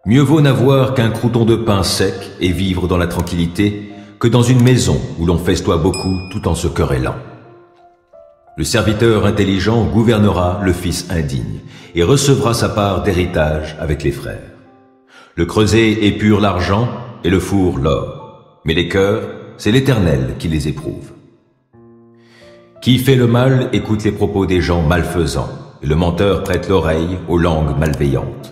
Mieux vaut n'avoir qu'un crouton de pain sec et vivre dans la tranquillité que dans une maison où l'on festoie beaucoup tout en se querellant. Le serviteur intelligent gouvernera le fils indigne et recevra sa part d'héritage avec les frères. Le creuset épure l'argent et le four l'or, mais les cœurs, c'est l'Éternel qui les éprouve. Qui fait le mal écoute les propos des gens malfaisants, et le menteur prête l'oreille aux langues malveillantes.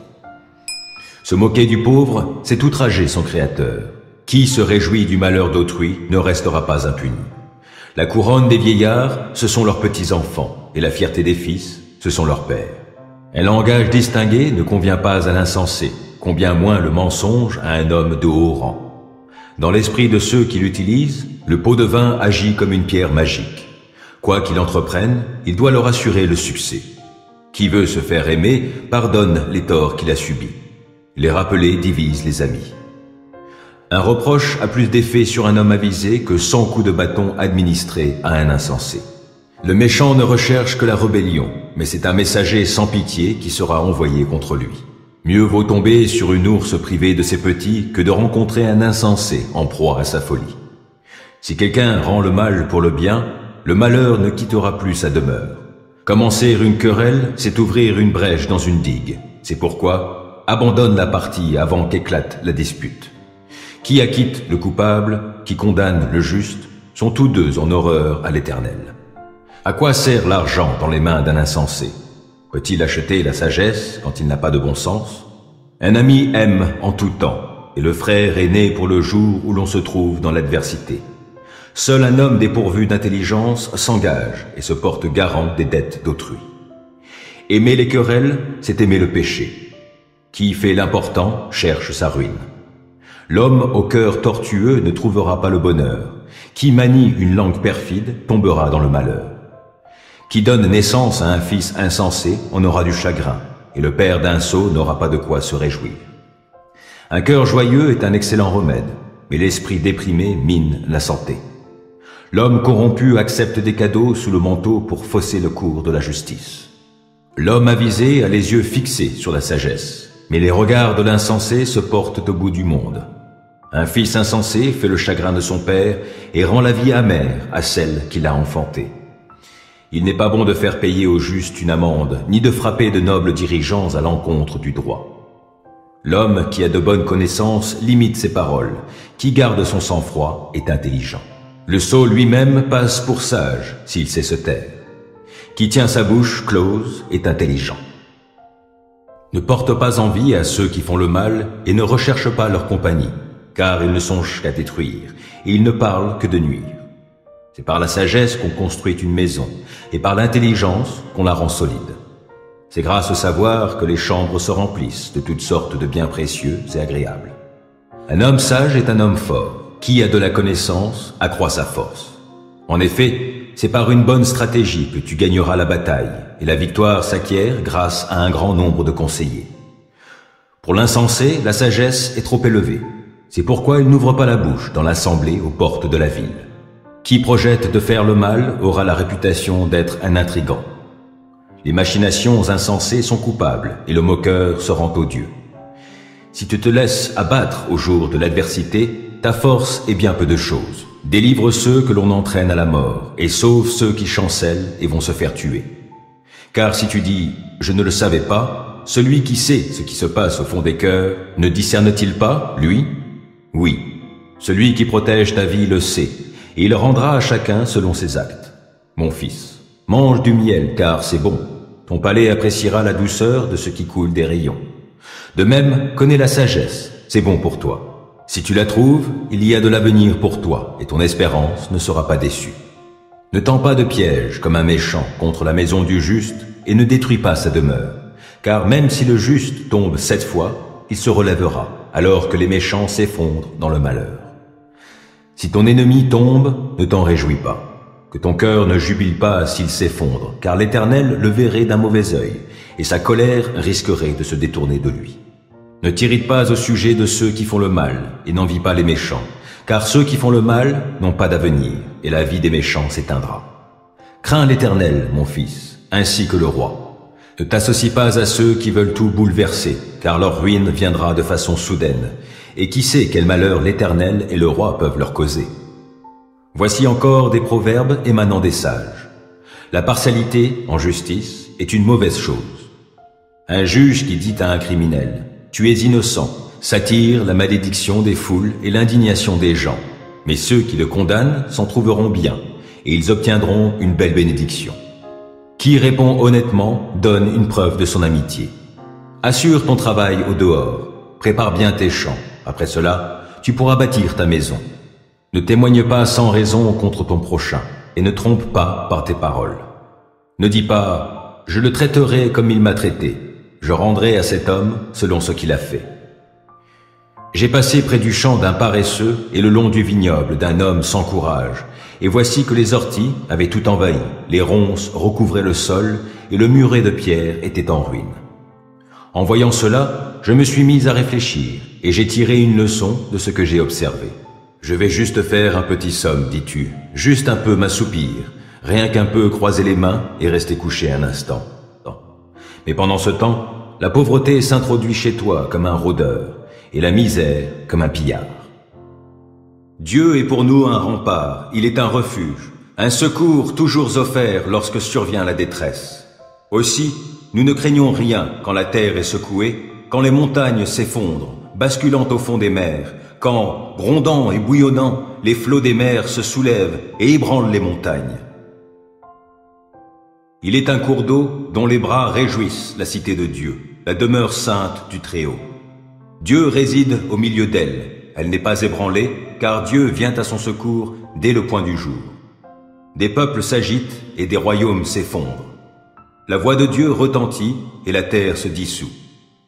Se moquer du pauvre, c'est outrager son Créateur. Qui se réjouit du malheur d'autrui ne restera pas impuni. La couronne des vieillards, ce sont leurs petits-enfants, et la fierté des fils, ce sont leurs pères. Un langage distingué ne convient pas à l'insensé, combien moins le mensonge à un homme de haut rang. Dans l'esprit de ceux qui l'utilisent, le pot de vin agit comme une pierre magique. Quoi qu'il entreprenne, il doit leur assurer le succès. Qui veut se faire aimer, pardonne les torts qu'il a subis. Les rappeler divise les amis. Un reproche a plus d'effet sur un homme avisé que 100 coups de bâton administrés à un insensé. Le méchant ne recherche que la rébellion, mais c'est un messager sans pitié qui sera envoyé contre lui. Mieux vaut tomber sur une ours privée de ses petits que de rencontrer un insensé en proie à sa folie. Si quelqu'un rend le mal pour le bien, le malheur ne quittera plus sa demeure. Commencer une querelle, c'est ouvrir une brèche dans une digue. C'est pourquoi, abandonne la partie avant qu'éclate la dispute. Qui acquitte le coupable, qui condamne le juste, sont tous deux en horreur à l'Éternel. À quoi sert l'argent dans les mains d'un insensé? Peut-il acheter la sagesse quand il n'a pas de bon sens? Un ami aime en tout temps, et le frère est né pour le jour où l'on se trouve dans l'adversité. Seul un homme dépourvu d'intelligence s'engage et se porte garant des dettes d'autrui. Aimer les querelles, c'est aimer le péché. Qui fait l'important cherche sa ruine. L'homme au cœur tortueux ne trouvera pas le bonheur. Qui manie une langue perfide tombera dans le malheur. Qui donne naissance à un fils insensé en aura du chagrin, et le père d'un sot n'aura pas de quoi se réjouir. Un cœur joyeux est un excellent remède, mais l'esprit déprimé mine la santé. L'homme corrompu accepte des cadeaux sous le manteau pour fausser le cours de la justice. L'homme avisé a les yeux fixés sur la sagesse, mais les regards de l'insensé se portent au bout du monde. Un fils insensé fait le chagrin de son père et rend la vie amère à celle qui l'a enfanté. Il n'est pas bon de faire payer au juste une amende, ni de frapper de nobles dirigeants à l'encontre du droit. L'homme qui a de bonnes connaissances limite ses paroles, qui garde son sang-froid est intelligent. Le sot lui-même passe pour sage s'il sait se taire. Qui tient sa bouche close est intelligent. Ne porte pas envie à ceux qui font le mal et ne recherche pas leur compagnie, car ils ne songent qu'à détruire, et ils ne parlent que de nuire. C'est par la sagesse qu'on construit une maison, et par l'intelligence qu'on la rend solide. C'est grâce au savoir que les chambres se remplissent de toutes sortes de biens précieux et agréables. Un homme sage est un homme fort. Qui a de la connaissance accroît sa force. En effet, c'est par une bonne stratégie que tu gagneras la bataille, et la victoire s'acquiert grâce à un grand nombre de conseillers. Pour l'insensé, la sagesse est trop élevée. C'est pourquoi il n'ouvre pas la bouche dans l'assemblée aux portes de la ville. Qui projette de faire le mal aura la réputation d'être un intrigant. Les machinations insensées sont coupables, et le moqueur se rend odieux. Si tu te laisses abattre au jour de l'adversité, ta force est bien peu de choses. Délivre ceux que l'on entraîne à la mort, et sauve ceux qui chancellent et vont se faire tuer. Car si tu dis « je ne le savais pas », celui qui sait ce qui se passe au fond des cœurs, ne discerne-t-il pas, lui? Oui, celui qui protège ta vie le sait, et il rendra à chacun selon ses actes. Mon fils, mange du miel, car c'est bon. Ton palais appréciera la douceur de ce qui coule des rayons. De même, connais la sagesse, c'est bon pour toi. Si tu la trouves, il y a de l'avenir pour toi, et ton espérance ne sera pas déçue. Ne tends pas de piège comme un méchant contre la maison du juste, et ne détruis pas sa demeure. Car même si le juste tombe 7 fois, il se relèvera, alors que les méchants s'effondrent dans le malheur. Si ton ennemi tombe, ne t'en réjouis pas. Que ton cœur ne jubile pas s'il s'effondre, car l'Éternel le verrait d'un mauvais œil, et sa colère risquerait de se détourner de lui. Ne t'irrite pas au sujet de ceux qui font le mal, et n'envie pas les méchants, car ceux qui font le mal n'ont pas d'avenir, et la vie des méchants s'éteindra. Crains l'Éternel, mon fils, ainsi que le roi. Ne t'associe pas à ceux qui veulent tout bouleverser, car leur ruine viendra de façon soudaine, et qui sait quel malheur l'Éternel et le roi peuvent leur causer. Voici encore des proverbes émanant des sages. La partialité, en justice, est une mauvaise chose. Un juge qui dit à un criminel « Tu es innocent » s'attire la malédiction des foules et l'indignation des gens. Mais ceux qui le condamnent s'en trouveront bien, et ils obtiendront une belle bénédiction. Qui répond honnêtement donne une preuve de son amitié. Assure ton travail au dehors, prépare bien tes champs. Après cela, tu pourras bâtir ta maison. Ne témoigne pas sans raison contre ton prochain, et ne trompe pas par tes paroles. Ne dis pas « Je le traiterai comme il m'a traité, je rendrai à cet homme selon ce qu'il a fait. » J'ai passé près du champ d'un paresseux et le long du vignoble d'un homme sans courage, et voici que les orties avaient tout envahi, les ronces recouvraient le sol, et le muret de pierre était en ruine. En voyant cela, je me suis mis à réfléchir, et j'ai tiré une leçon de ce que j'ai observé. Je vais juste faire un petit somme, dis-tu, juste un peu m'assoupir, rien qu'un peu croiser les mains et rester couché un instant. Mais pendant ce temps, la pauvreté s'introduit chez toi comme un rôdeur, et la misère comme un pillard. Dieu est pour nous un rempart, il est un refuge, un secours toujours offert lorsque survient la détresse. Aussi, nous ne craignons rien quand la terre est secouée, quand les montagnes s'effondrent, basculant au fond des mers, quand, grondant et bouillonnant, les flots des mers se soulèvent et ébranlent les montagnes. Il est un cours d'eau dont les bras réjouissent la cité de Dieu, la demeure sainte du Très-Haut. Dieu réside au milieu d'elle. Elle n'est pas ébranlée, car Dieu vient à son secours dès le point du jour. Des peuples s'agitent et des royaumes s'effondrent. La voix de Dieu retentit et la terre se dissout.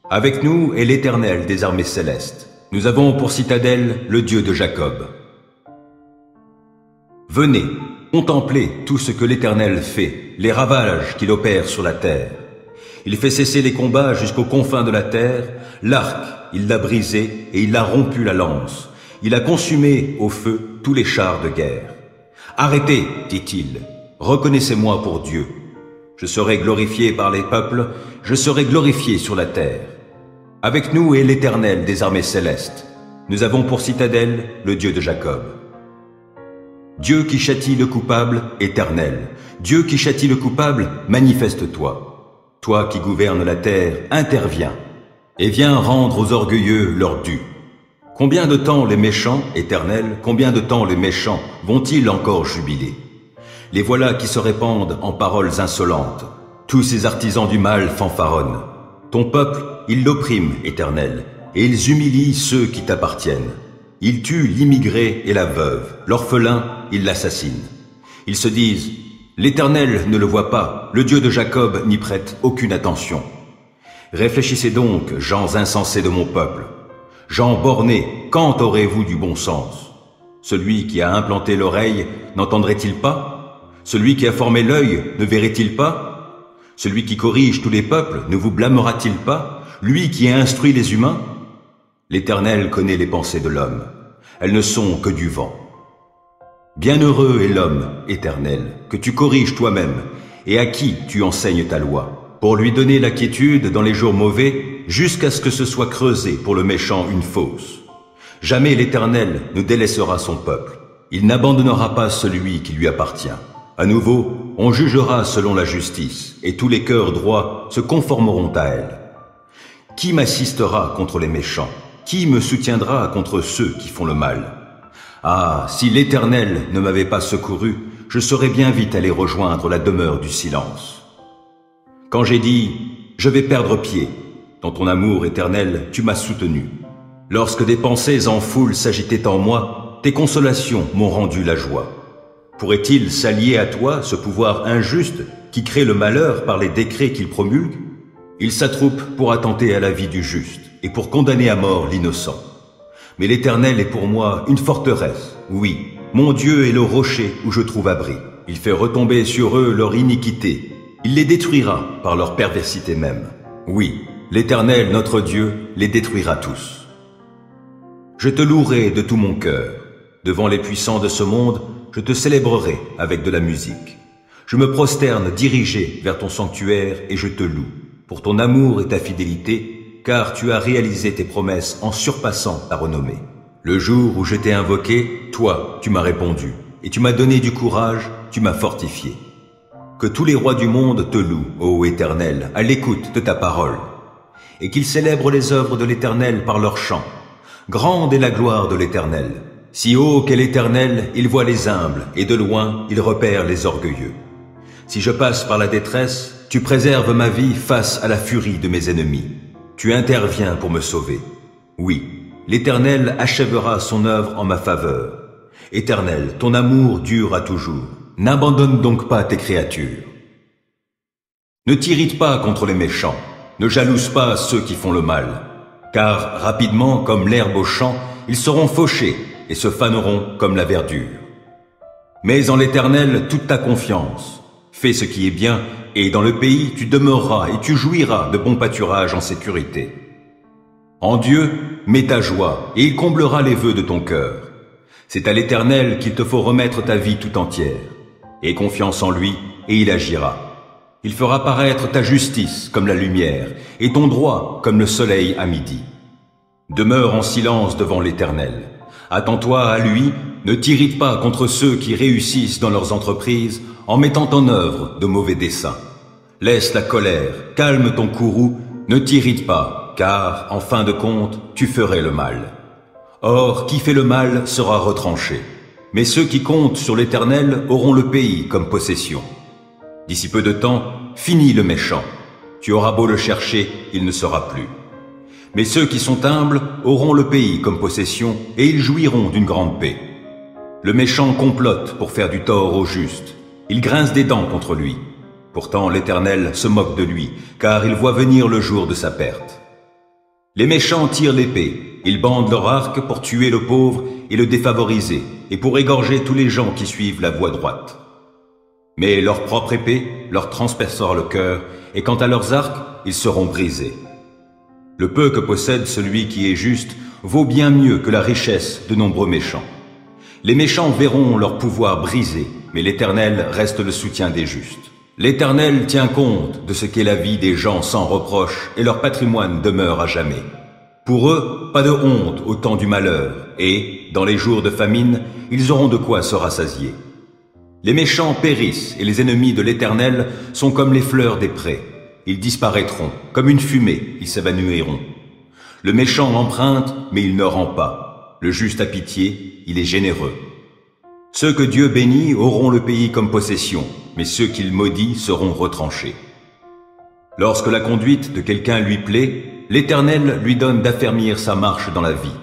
Avec nous est l'Éternel des armées célestes. Nous avons pour citadelle le Dieu de Jacob. Venez, contemplez tout ce que l'Éternel fait, les ravages qu'il opère sur la terre. Il fait cesser les combats jusqu'aux confins de la terre, l'arc, il l'a brisé et il a rompu la lance. Il a consumé au feu tous les chars de guerre. Arrêtez, dit-il, reconnaissez-moi pour Dieu. Je serai glorifié par les peuples, je serai glorifié sur la terre. Avec nous est l'Éternel des armées célestes. Nous avons pour citadelle le Dieu de Jacob. Dieu qui châtie le coupable, Éternel. Dieu qui châtie le coupable, manifeste-toi. Toi qui gouvernes la terre, interviens. Et viens rendre aux orgueilleux leur dû. Combien de temps les méchants, Éternel, combien de temps les méchants vont-ils encore jubiler? Les voilà qui se répandent en paroles insolentes. Tous ces artisans du mal fanfaronnent. Ton peuple, ils l'oppriment, Éternel, et ils humilient ceux qui t'appartiennent. Ils tuent l'immigré et la veuve, l'orphelin, ils l'assassinent. Ils se disent, l'Éternel ne le voit pas, le Dieu de Jacob n'y prête aucune attention. Réfléchissez donc, gens insensés de mon peuple. Gens bornés, quand aurez-vous du bon sens? Celui qui a implanté l'oreille, n'entendrait-il pas? Celui qui a formé l'œil, ne verrait-il pas? Celui qui corrige tous les peuples, ne vous blâmera-t-il pas? Lui qui a instruit les humains? L'Éternel connaît les pensées de l'homme. Elles ne sont que du vent. Bienheureux est l'homme, Éternel, que tu corriges toi-même, et à qui tu enseignes ta loi, pour lui donner la quiétude dans les jours mauvais, jusqu'à ce que ce soit creusé pour le méchant une fosse. Jamais l'Éternel ne délaissera son peuple. Il n'abandonnera pas celui qui lui appartient. À nouveau, on jugera selon la justice, et tous les cœurs droits se conformeront à elle. Qui m'assistera contre les méchants? Qui me soutiendra contre ceux qui font le mal? Ah, si l'Éternel ne m'avait pas secouru, je serais bien vite allé rejoindre la demeure du silence. Quand j'ai dit « Je vais perdre pied », dans ton amour éternel, tu m'as soutenu. Lorsque des pensées en foule s'agitaient en moi, tes consolations m'ont rendu la joie. Pourrait-il s'allier à toi, ce pouvoir injuste qui crée le malheur par les décrets qu'il promulgue? Il s'attroupe pour attenter à la vie du juste et pour condamner à mort l'innocent. Mais l'Éternel est pour moi une forteresse, oui, mon Dieu est le rocher où je trouve abri. Il fait retomber sur eux leur iniquité. Il les détruira par leur perversité même. Oui, l'Éternel, notre Dieu, les détruira tous. Je te louerai de tout mon cœur. Devant les puissants de ce monde, je te célébrerai avec de la musique. Je me prosterne dirigé vers ton sanctuaire et je te loue. pour ton amour et ta fidélité, car tu as réalisé tes promesses en surpassant ta renommée. Le jour où je t'ai invoqué, toi, tu m'as répondu, et tu m'as donné du courage, tu m'as fortifié. Que tous les rois du monde te louent, ô Éternel, à l'écoute de ta parole, et qu'ils célèbrent les œuvres de l'Éternel par leurs chants. Grande est la gloire de l'Éternel. Si haut qu'est l'Éternel, il voit les humbles, et de loin, il repère les orgueilleux. Si je passe par la détresse, tu préserves ma vie face à la furie de mes ennemis. Tu interviens pour me sauver. Oui, l'Éternel achèvera son œuvre en ma faveur. Éternel, ton amour dure à toujours. N'abandonne donc pas tes créatures. Ne t'irrite pas contre les méchants. Ne jalouse pas ceux qui font le mal. Car rapidement, comme l'herbe au champ, ils seront fauchés et se faneront comme la verdure. Mets en l'Éternel toute ta confiance. Fais ce qui est bien, et dans le pays tu demeureras et tu jouiras de bons pâturages en sécurité. En Dieu, mets ta joie, et il comblera les vœux de ton cœur. C'est à l'Éternel qu'il te faut remettre ta vie tout entière. Aie confiance en lui, et il agira. Il fera paraître ta justice comme la lumière, et ton droit comme le soleil à midi. Demeure en silence devant l'Éternel. Attends-toi à lui, ne t'irrite pas contre ceux qui réussissent dans leurs entreprises en mettant en œuvre de mauvais desseins. Laisse la colère, calme ton courroux, ne t'irrite pas, car, en fin de compte, tu ferais le mal. Or, qui fait le mal sera retranché. Mais ceux qui comptent sur l'Éternel auront le pays comme possession. D'ici peu de temps, finis le méchant. Tu auras beau le chercher, il ne sera plus. Mais ceux qui sont humbles auront le pays comme possession et ils jouiront d'une grande paix. Le méchant complote pour faire du tort au juste. Il grince des dents contre lui. Pourtant l'Éternel se moque de lui, car il voit venir le jour de sa perte. Les méchants tirent l'épée. Ils bandent leur arc pour tuer le pauvre et le défavoriser, et pour égorger tous les gens qui suivent la voie droite. Mais leur propre épée leur transpercera le cœur, et quant à leurs arcs, ils seront brisés. Le peu que possède celui qui est juste vaut bien mieux que la richesse de nombreux méchants. Les méchants verront leur pouvoir brisé, mais l'Éternel reste le soutien des justes. L'Éternel tient compte de ce qu'est la vie des gens sans reproche, et leur patrimoine demeure à jamais. Pour eux, pas de honte au temps du malheur, et, dans les jours de famine, ils auront de quoi se rassasier. Les méchants périssent, et les ennemis de l'Éternel sont comme les fleurs des prés. Ils disparaîtront, comme une fumée, ils s'évanouiront. Le méchant emprunte, mais il ne rend pas. Le juste a pitié, il est généreux. Ceux que Dieu bénit auront le pays comme possession, mais ceux qu'il maudit seront retranchés. Lorsque la conduite de quelqu'un lui plaît, l'Éternel lui donne d'affermir sa marche dans la vie.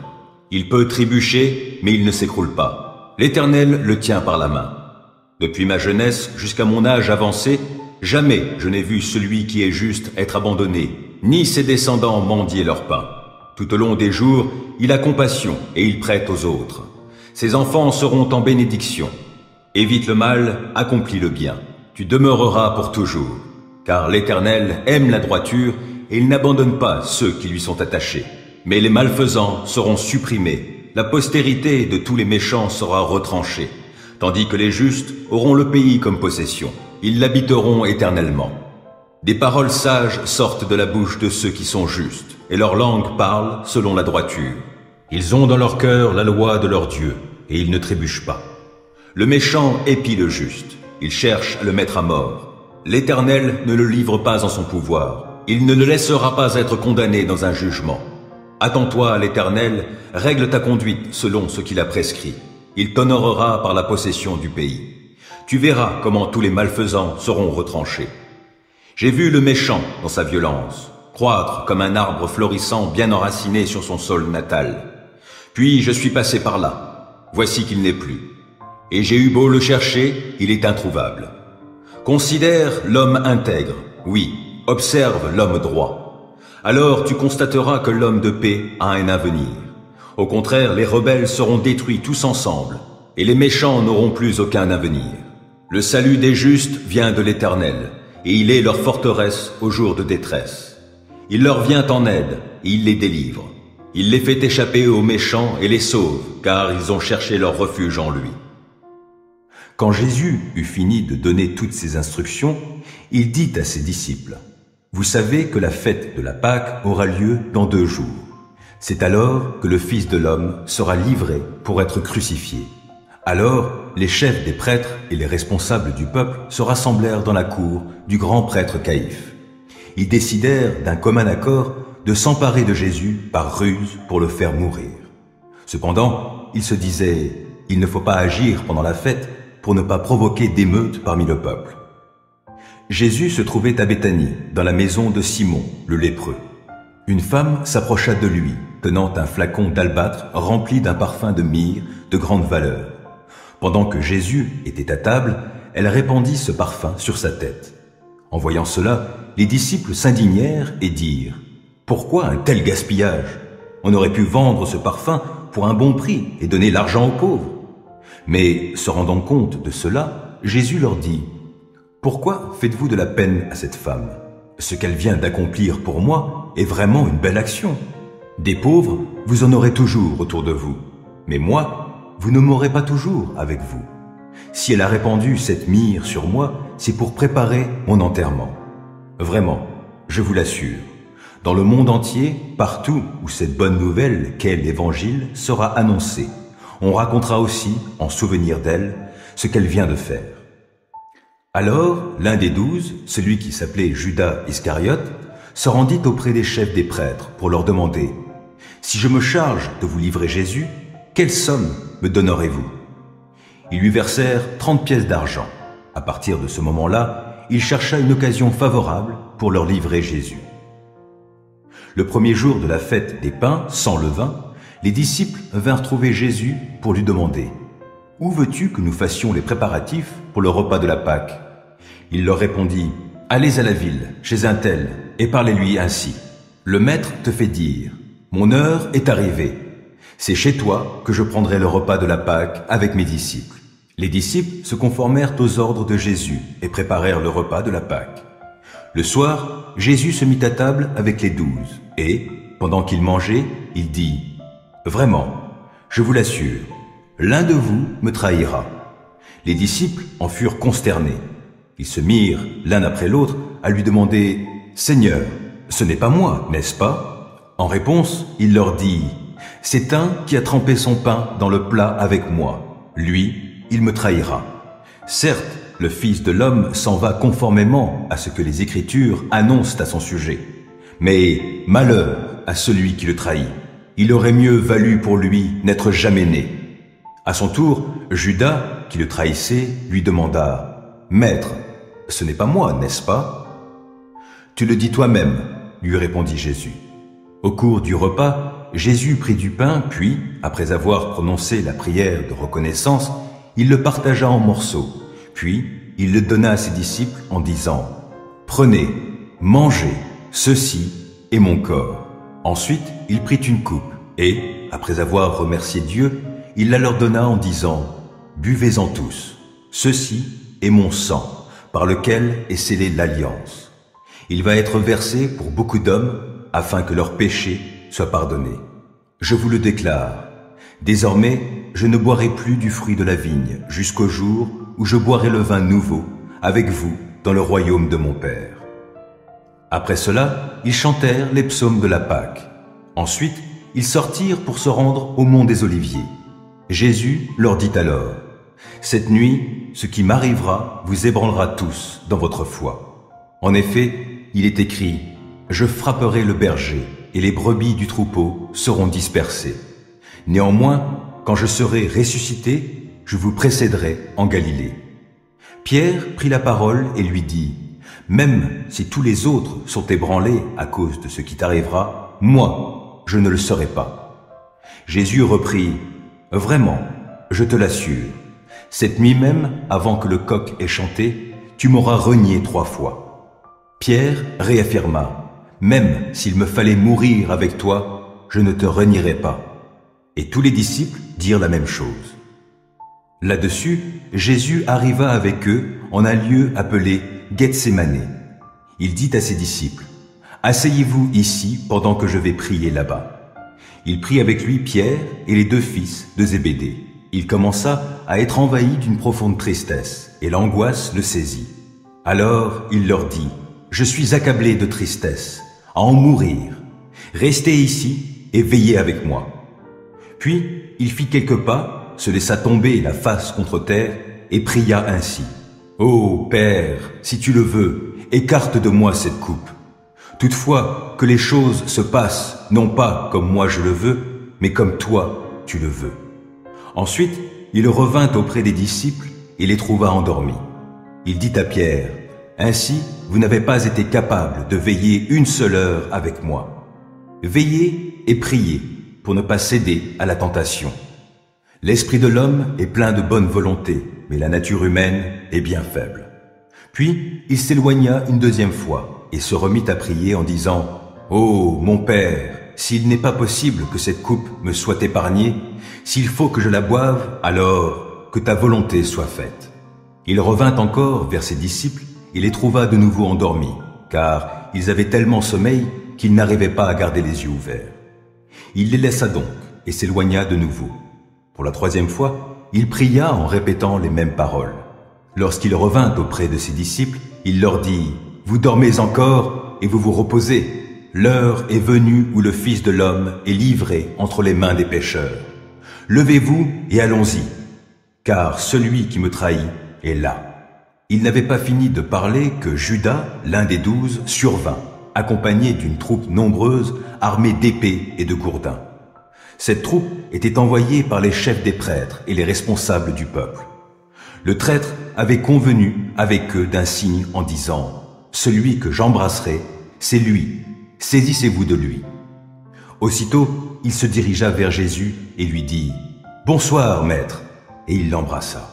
Il peut trébucher, mais il ne s'écroule pas. L'Éternel le tient par la main. Depuis ma jeunesse jusqu'à mon âge avancé, jamais je n'ai vu celui qui est juste être abandonné, ni ses descendants mendier leur pain. Tout au long des jours, il a compassion et il prête aux autres. Ses enfants seront en bénédiction. Évite le mal, accomplis le bien. Tu demeureras pour toujours. Car l'Éternel aime la droiture et il n'abandonne pas ceux qui lui sont attachés. Mais les malfaisants seront supprimés. La postérité de tous les méchants sera retranchée. Tandis que les justes auront le pays comme possession. Ils l'habiteront éternellement. Des paroles sages sortent de la bouche de ceux qui sont justes, et leur langue parle selon la droiture. Ils ont dans leur cœur la loi de leur Dieu, et ils ne trébuchent pas. Le méchant épie le juste, il cherche à le mettre à mort. L'Éternel ne le livre pas en son pouvoir, il ne le laissera pas être condamné dans un jugement. Attends-toi à l'Éternel, règle ta conduite selon ce qu'il a prescrit. Il t'honorera par la possession du pays. Tu verras comment tous les malfaisants seront retranchés. J'ai vu le méchant dans sa violence, croître comme un arbre florissant bien enraciné sur son sol natal. Puis je suis passé par là. Voici qu'il n'est plus. Et j'ai eu beau le chercher, il est introuvable. Considère l'homme intègre, oui, observe l'homme droit. Alors tu constateras que l'homme de paix a un avenir. Au contraire, les rebelles seront détruits tous ensemble, et les méchants n'auront plus aucun avenir. Le salut des justes vient de l'Éternel, et il est leur forteresse au jour de détresse. Il leur vient en aide, et il les délivre. Il les fait échapper aux méchants et les sauve, car ils ont cherché leur refuge en lui. Quand Jésus eut fini de donner toutes ces instructions, il dit à ses disciples, Vous savez que la fête de la Pâque aura lieu dans 2 jours. C'est alors que le Fils de l'homme sera livré pour être crucifié. Alors, les chefs des prêtres et les responsables du peuple se rassemblèrent dans la cour du grand prêtre Caïphe. Ils décidèrent d'un commun accord de s'emparer de Jésus par ruse pour le faire mourir. Cependant, ils se disaient « Il ne faut pas agir pendant la fête pour ne pas provoquer d'émeutes parmi le peuple. » Jésus se trouvait à Béthanie, dans la maison de Simon, le lépreux. Une femme s'approcha de lui, tenant un flacon d'albâtre rempli d'un parfum de myrrhe de grande valeur. Pendant que Jésus était à table, elle répandit ce parfum sur sa tête. En voyant cela, les disciples s'indignèrent et dirent « Pourquoi un tel gaspillage? On aurait pu vendre ce parfum pour un bon prix et donner l'argent aux pauvres. » Mais, se rendant compte de cela, Jésus leur dit « Pourquoi faites-vous de la peine à cette femme? Ce qu'elle vient d'accomplir pour moi est vraiment une belle action. Des pauvres, vous en aurez toujours autour de vous. Mais moi, vous ne m'aurez pas toujours avec vous. Si elle a répandu cette myrrhe sur moi, c'est pour préparer mon enterrement. Vraiment, je vous l'assure, dans le monde entier, partout où cette bonne nouvelle qu'est l'Évangile sera annoncée, on racontera aussi, en souvenir d'elle, ce qu'elle vient de faire. » Alors, l'un des 12, celui qui s'appelait Judas Iscariote, se rendit auprès des chefs des prêtres pour leur demander « Si je me charge de vous livrer Jésus, quelle somme me donnerez-vous » Ils lui versèrent 30 pièces d'argent. À partir de ce moment-là, il chercha une occasion favorable pour leur livrer Jésus. Le premier jour de la fête des pains sans levain, les disciples vinrent trouver Jésus pour lui demander « Où veux-tu que nous fassions les préparatifs pour le repas de la Pâque ?» Il leur répondit « Allez à la ville, chez un tel, et parlez-lui ainsi. Le maître te fait dire « Mon heure est arrivée. C'est chez toi que je prendrai le repas de la Pâque avec mes disciples. » Les disciples se conformèrent aux ordres de Jésus et préparèrent le repas de la Pâque. Le soir, Jésus se mit à table avec les 12 et, pendant qu'ils mangeaient, il dit « Vraiment, je vous l'assure, l'un de vous me trahira. » Les disciples en furent consternés. Ils se mirent, l'un après l'autre, à lui demander « Seigneur, ce n'est pas moi, n'est-ce pas ?» En réponse, il leur dit « C'est un qui a trempé son pain dans le plat avec moi. Lui, il me trahira. Certes, le Fils de l'homme s'en va conformément à ce que les Écritures annoncent à son sujet. Mais malheur à celui qui le trahit. Il aurait mieux valu pour lui n'être jamais né. » À son tour, Judas, qui le trahissait, lui demanda « Maître, ce n'est pas moi, n'est-ce pas ?»« Tu le dis toi-même, » lui répondit Jésus. Au cours du repas, Jésus prit du pain, puis, après avoir prononcé la prière de reconnaissance, il le partagea en morceaux, puis il le donna à ses disciples en disant « Prenez, mangez, ceci est mon corps. » Ensuite, il prit une coupe et, après avoir remercié Dieu, il la leur donna en disant « Buvez-en tous, ceci est mon sang, par lequel est scellée l'alliance. Il va être versé pour beaucoup d'hommes, afin que leurs péchés soient pardonnés. Je vous le déclare, désormais je ne boirai plus du fruit de la vigne, jusqu'au jour où je boirai le vin nouveau, avec vous, dans le royaume de mon Père. » Après cela, ils chantèrent les psaumes de la Pâque. Ensuite, ils sortirent pour se rendre au mont des Oliviers. Jésus leur dit alors « Cette nuit, ce qui m'arrivera vous ébranlera tous dans votre foi. En effet, il est écrit « Je frapperai le berger, et les brebis du troupeau seront dispersées. Néanmoins, quand je serai ressuscité, je vous précéderai en Galilée. » Pierre prit la parole et lui dit « Même si tous les autres sont ébranlés à cause de ce qui t'arrivera, moi, je ne le serai pas. » Jésus reprit « Vraiment, je te l'assure, cette nuit même, avant que le coq ait chanté, tu m'auras renié 3 fois. » Pierre réaffirma « Même s'il me fallait mourir avec toi, je ne te renierai pas. » Et tous les disciples dirent la même chose. Là-dessus, Jésus arriva avec eux en un lieu appelé Gethsémané. Il dit à ses disciples « Asseyez-vous ici pendant que je vais prier là-bas. » Il prit avec lui Pierre et les 2 fils de Zébédée. Il commença à être envahi d'une profonde tristesse et l'angoisse le saisit. Alors il leur dit « je suis accablé de tristesse, à en mourir. Restez ici et veillez avec moi. » Puis il fit quelques pas, se laissa tomber la face contre terre et pria ainsi. « Ô Père, si tu le veux, écarte de moi cette coupe. Toutefois, que les choses se passent, non pas comme moi je le veux, mais comme toi tu le veux. » Ensuite, il revint auprès des disciples et les trouva endormis. Il dit à Pierre, « Ainsi, vous n'avez pas été capable de veiller une seule heure avec moi. Veillez et priez pour ne pas céder à la tentation. L'esprit de l'homme est plein de bonne volonté, mais la nature humaine est bien faible. » Puis il s'éloigna une deuxième fois et se remit à prier en disant, « Ô mon Père, s'il n'est pas possible que cette coupe me soit épargnée, s'il faut que je la boive, alors que ta volonté soit faite. » Il revint encore vers ses disciples et les trouva de nouveau endormis, car ils avaient tellement sommeil qu'ils n'arrivaient pas à garder les yeux ouverts. Il les laissa donc et s'éloigna de nouveau. Pour la troisième fois, il pria en répétant les mêmes paroles. Lorsqu'il revint auprès de ses disciples, il leur dit, « Vous dormez encore et vous vous reposez. L'heure est venue où le Fils de l'homme est livré entre les mains des pécheurs. Levez-vous et allons-y, car celui qui me trahit est là. » Il n'avait pas fini de parler que Judas, l'un des 12, survint, accompagné d'une troupe nombreuse, armée d'épées et de gourdins. Cette troupe était envoyée par les chefs des prêtres et les responsables du peuple. Le traître avait convenu avec eux d'un signe en disant, « Celui que j'embrasserai, c'est lui, saisissez-vous de lui. » Aussitôt, il se dirigea vers Jésus et lui dit, « Bonsoir, maître !» et il l'embrassa.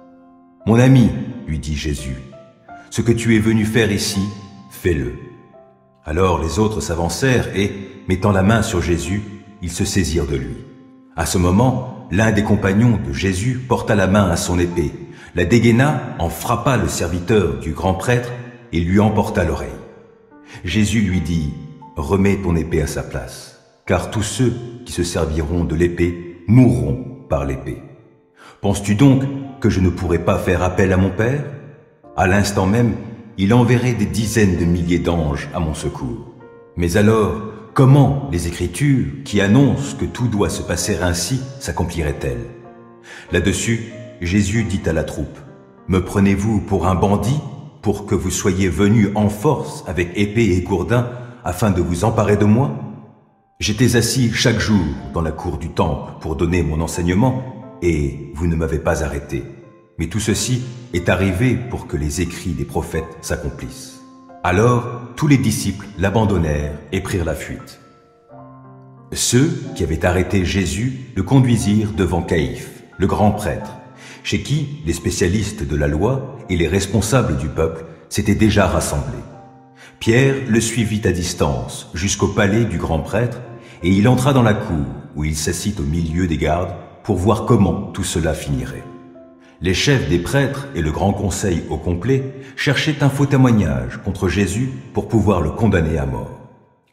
« Mon ami, lui dit Jésus, « ce que tu es venu faire ici, fais-le. » Alors les autres s'avancèrent et, mettant la main sur Jésus, ils se saisirent de lui. À ce moment, l'un des compagnons de Jésus porta la main à son épée, la dégaina, en frappa le serviteur du grand prêtre et lui emporta l'oreille. Jésus lui dit, « Remets ton épée à sa place, car tous ceux qui se serviront de l'épée mourront par l'épée. Penses-tu donc que je ne pourrai pas faire appel à mon Père? À l'instant même, il enverrait des dizaines de milliers d'anges à mon secours. Mais alors, comment les Écritures, qui annoncent que tout doit se passer ainsi, s'accompliraient-elles? » Là-dessus, Jésus dit à la troupe, « Me prenez-vous pour un bandit, pour que vous soyez venus en force avec épée et gourdin, afin de vous emparer de moi? J'étais assis chaque jour dans la cour du temple pour donner mon enseignement, et vous ne m'avez pas arrêté. Mais tout ceci est arrivé pour que les écrits des prophètes s'accomplissent. » Alors, tous les disciples l'abandonnèrent et prirent la fuite. Ceux qui avaient arrêté Jésus le conduisirent devant Caïphe, le grand prêtre, chez qui les spécialistes de la loi et les responsables du peuple s'étaient déjà rassemblés. Pierre le suivit à distance jusqu'au palais du grand prêtre et il entra dans la cour où il s'assit au milieu des gardes pour voir comment tout cela finirait. Les chefs des prêtres et le grand conseil au complet cherchaient un faux témoignage contre Jésus pour pouvoir le condamner à mort.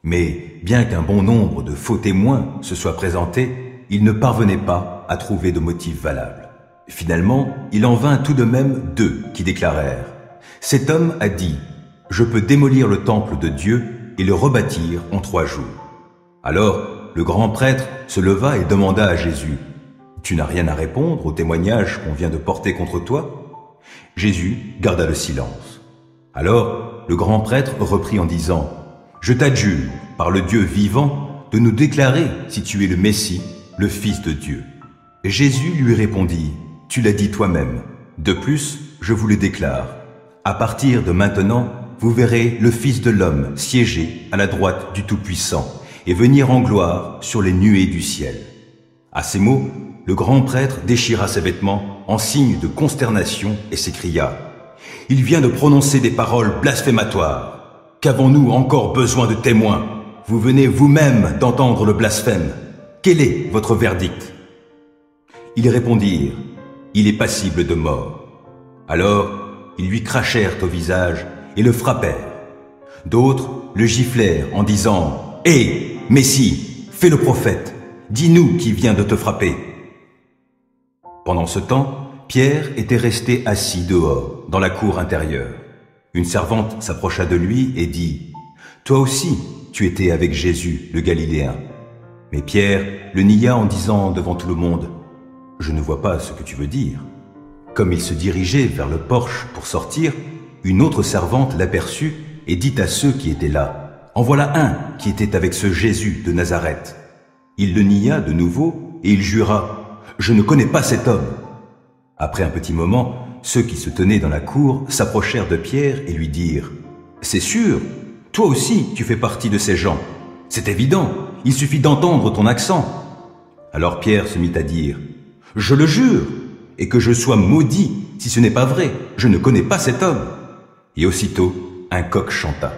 Mais bien qu'un bon nombre de faux témoins se soient présentés, ils ne parvenaient pas à trouver de motif valable. Finalement, il en vint tout de même 2 qui déclarèrent « Cet homme a dit « Je peux démolir le temple de Dieu et le rebâtir en 3 jours. » Alors, le grand prêtre se leva et demanda à Jésus « Tu n'as rien à répondre au témoignage qu'on vient de porter contre toi ?» Jésus garda le silence. Alors, le grand prêtre reprit en disant « Je t'adjure, par le Dieu vivant, de nous déclarer si tu es le Messie, le Fils de Dieu. » Jésus lui répondit « Tu l'as dit toi-même. De plus, je vous le déclare. À partir de maintenant, vous verrez le Fils de l'homme siéger à la droite du Tout-Puissant et venir en gloire sur les nuées du ciel. » À ces mots, le grand prêtre déchira ses vêtements en signe de consternation et s'écria « Il vient de prononcer des paroles blasphématoires. Qu'avons-nous encore besoin de témoins? Vous venez vous-même d'entendre le blasphème. Quel est votre verdict ?» Ils répondirent « Il est passible de mort. » Alors, ils lui crachèrent au visage et le frappèrent. D'autres le giflèrent en disant « Hé, Messie, fais le prophète, dis-nous qui vient de te frapper. » Pendant ce temps, Pierre était resté assis dehors, dans la cour intérieure. Une servante s'approcha de lui et dit, « Toi aussi, tu étais avec Jésus, le Galiléen. » Mais Pierre le nia en disant devant tout le monde, « Je ne vois pas ce que tu veux dire. » Comme il se dirigeait vers le porche pour sortir, une autre servante l'aperçut et dit à ceux qui étaient là, « En voilà un qui était avec ce Jésus de Nazareth. » Il le nia de nouveau et il jura, « Je ne connais pas cet homme. » Après un petit moment, ceux qui se tenaient dans la cour s'approchèrent de Pierre et lui dirent, « C'est sûr, toi aussi tu fais partie de ces gens. C'est évident, il suffit d'entendre ton accent. » Alors Pierre se mit à dire, « Je le jure, et que je sois maudit si ce n'est pas vrai, je ne connais pas cet homme. » Et aussitôt, un coq chanta.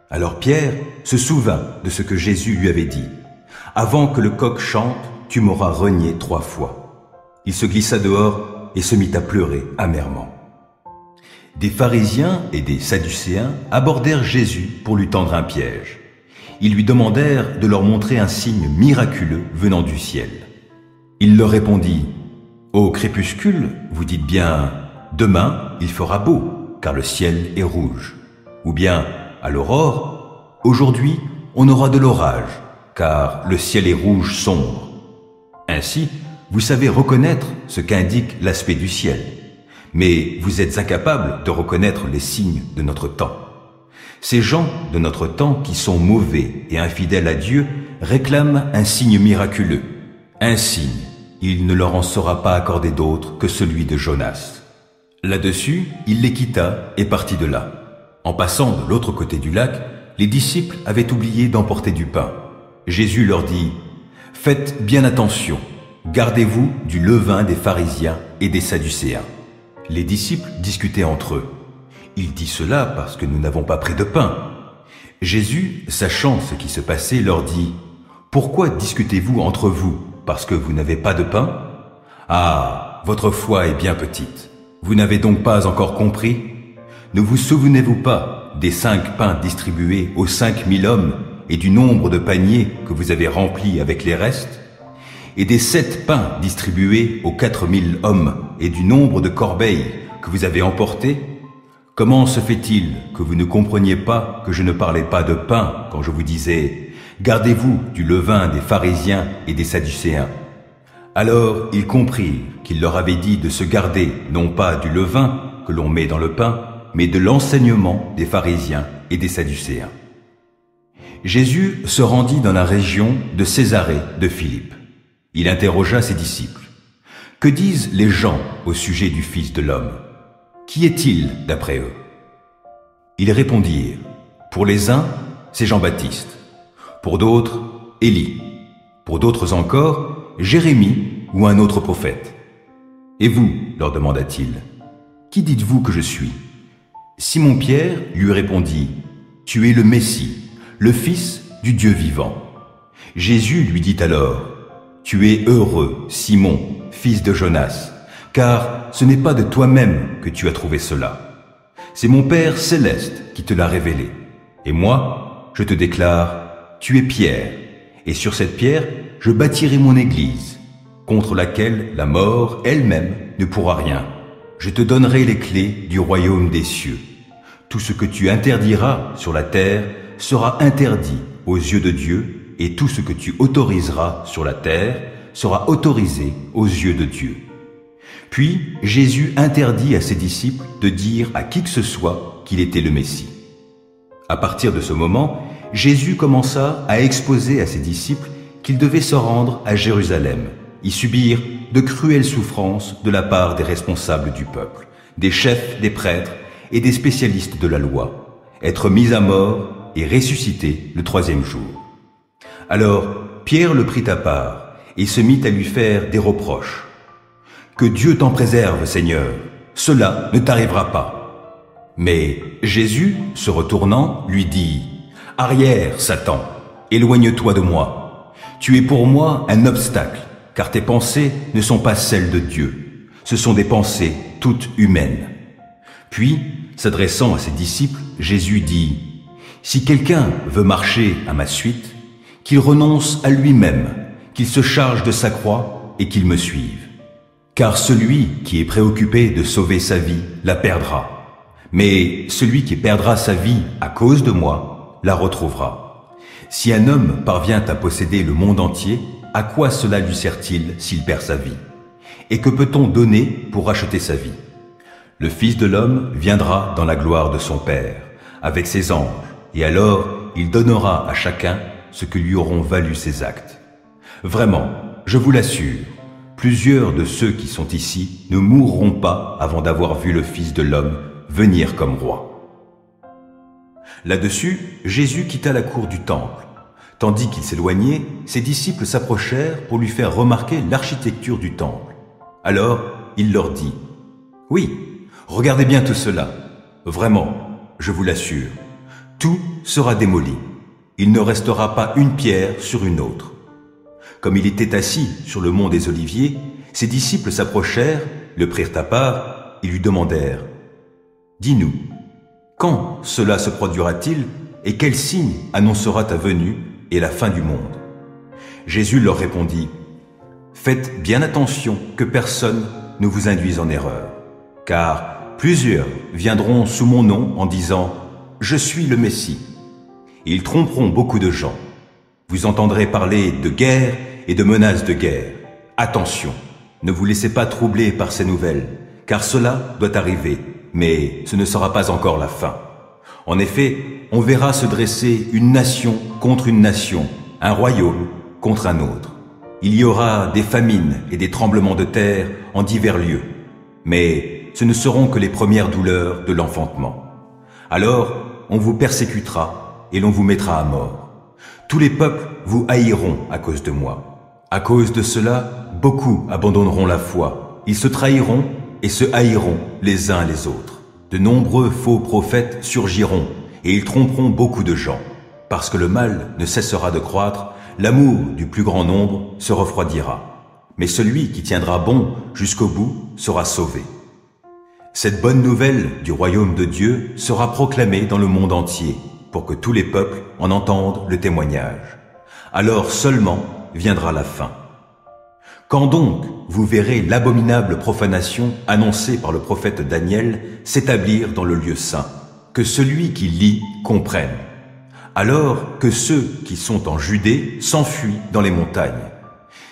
Alors Pierre se souvint de ce que Jésus lui avait dit, « Avant que le coq chante, tu m'auras renié 3 fois. » Il se glissa dehors et se mit à pleurer amèrement. Des pharisiens et des sadducéens abordèrent Jésus pour lui tendre un piège. Ils lui demandèrent de leur montrer un signe miraculeux venant du ciel. Il leur répondit, « Au crépuscule, vous dites bien, demain il fera beau, car le ciel est rouge. Ou bien, à l'aurore, aujourd'hui on aura de l'orage, car le ciel est rouge sombre. Ainsi, vous savez reconnaître ce qu'indique l'aspect du ciel, mais vous êtes incapables de reconnaître les signes de notre temps. Ces gens de notre temps qui sont mauvais et infidèles à Dieu réclament un signe miraculeux. Un signe, il ne leur en sera pas accordé d'autre que celui de Jonas. » Là-dessus, il les quitta et partit de là. En passant de l'autre côté du lac, les disciples avaient oublié d'emporter du pain. Jésus leur dit, « Faites bien attention. Gardez-vous du levain des pharisiens et des sadducéens. » Les disciples discutaient entre eux. « Il dit cela parce que nous n'avons pas pris de pain. » Jésus, sachant ce qui se passait, leur dit, « Pourquoi discutez-vous entre vous parce que vous n'avez pas de pain? Ah, votre foi est bien petite. Vous n'avez donc pas encore compris? Ne vous souvenez-vous pas des 5 pains distribués aux 5000 hommes et du nombre de paniers que vous avez remplis avec les restes? Et des 7 pains distribués aux 4000 hommes et du nombre de corbeilles que vous avez emportés? Comment se fait-il que vous ne compreniez pas que je ne parlais pas de pain quand je vous disais « Gardez-vous du levain des pharisiens et des sadducéens » Alors ils comprirent qu'il leur avait dit de se garder non pas du levain que l'on met dans le pain, mais de l'enseignement des pharisiens et des sadducéens. Jésus se rendit dans la région de Césarée de Philippe. Il interrogea ses disciples. « Que disent les gens au sujet du Fils de l'homme? Qui est-il d'après eux ?» Ils répondirent. « Pour les uns, c'est Jean-Baptiste. Pour d'autres, Élie. Pour d'autres encore, Jérémie ou un autre prophète. Et vous, leur demanda-t-il, qui dites-vous que je suis? » Simon-Pierre lui répondit, « Tu es le Messie, le Fils du Dieu vivant. » Jésus lui dit alors, « Tu es heureux, Simon, fils de Jonas, car ce n'est pas de toi-même que tu as trouvé cela. C'est mon Père céleste qui te l'a révélé. Et moi, je te déclare, tu es Pierre, et sur cette pierre, je bâtirai mon église, contre laquelle la mort elle-même ne pourra rien. Je te donnerai les clés du royaume des cieux. Tout ce que tu interdiras sur la terre sera interdit aux yeux de Dieu, et tout ce que tu autoriseras sur la terre sera autorisé aux yeux de Dieu. » Puis Jésus interdit à ses disciples de dire à qui que ce soit qu'il était le Messie. À partir de ce moment, Jésus commença à exposer à ses disciples qu'ils devaient se rendre à Jérusalem, y subir de cruelles souffrances de la part des responsables du peuple, des chefs, des prêtres et des spécialistes de la loi, être mis à mort et ressusciter le 3e jour. Alors Pierre le prit à part et se mit à lui faire des reproches. « Que Dieu t'en préserve, Seigneur, cela ne t'arrivera pas. » Mais Jésus, se retournant, lui dit, « Arrière, Satan, éloigne-toi de moi. Tu es pour moi un obstacle, car tes pensées ne sont pas celles de Dieu. Ce sont des pensées toutes humaines. » Puis, s'adressant à ses disciples, Jésus dit, « Si quelqu'un veut marcher à ma suite, qu'il renonce à lui-même, qu'il se charge de sa croix et qu'il me suive. Car celui qui est préoccupé de sauver sa vie la perdra. Mais celui qui perdra sa vie à cause de moi la retrouvera. Si un homme parvient à posséder le monde entier, à quoi cela lui sert-il s'il perd sa vie? Et que peut-on donner pour racheter sa vie? Le Fils de l'homme viendra dans la gloire de son Père, avec ses anges, et alors il donnera à chacun ce que lui auront valu ses actes. Vraiment, je vous l'assure, plusieurs de ceux qui sont ici ne mourront pas avant d'avoir vu le Fils de l'homme venir comme roi. Là-dessus, Jésus quitta la cour du temple. Tandis qu'il s'éloignait, ses disciples s'approchèrent pour lui faire remarquer l'architecture du temple. Alors, il leur dit, « Oui, regardez bien tout cela. Vraiment, je vous l'assure, tout sera démoli. Il ne restera pas une pierre sur une autre. » Comme il était assis sur le mont des Oliviers, ses disciples s'approchèrent, le prirent à part et lui demandèrent, « Dis-nous, quand cela se produira-t-il et quel signe annoncera ta venue et la fin du monde ?» Jésus leur répondit, « Faites bien attention que personne ne vous induise en erreur, car plusieurs viendront sous mon nom en disant « Je suis le Messie ». Ils tromperont beaucoup de gens. Vous entendrez parler de guerre et de menaces de guerre. Attention, ne vous laissez pas troubler par ces nouvelles, car cela doit arriver, mais ce ne sera pas encore la fin. En effet, on verra se dresser une nation contre une nation, un royaume contre un autre. Il y aura des famines et des tremblements de terre en divers lieux, mais ce ne seront que les premières douleurs de l'enfantement. Alors, on vous persécutera et l'on vous mettra à mort. Tous les peuples vous haïront à cause de moi. À cause de cela, beaucoup abandonneront la foi. Ils se trahiront et se haïront les uns les autres. De nombreux faux prophètes surgiront et ils tromperont beaucoup de gens. Parce que le mal ne cessera de croître, l'amour du plus grand nombre se refroidira. Mais celui qui tiendra bon jusqu'au bout sera sauvé. Cette bonne nouvelle du royaume de Dieu sera proclamée dans le monde entier pour que tous les peuples en entendent le témoignage. Alors seulement viendra la fin. Quand donc vous verrez l'abominable profanation annoncée par le prophète Daniel s'établir dans le lieu saint, que celui qui lit comprenne. Alors que ceux qui sont en Judée s'enfuient dans les montagnes.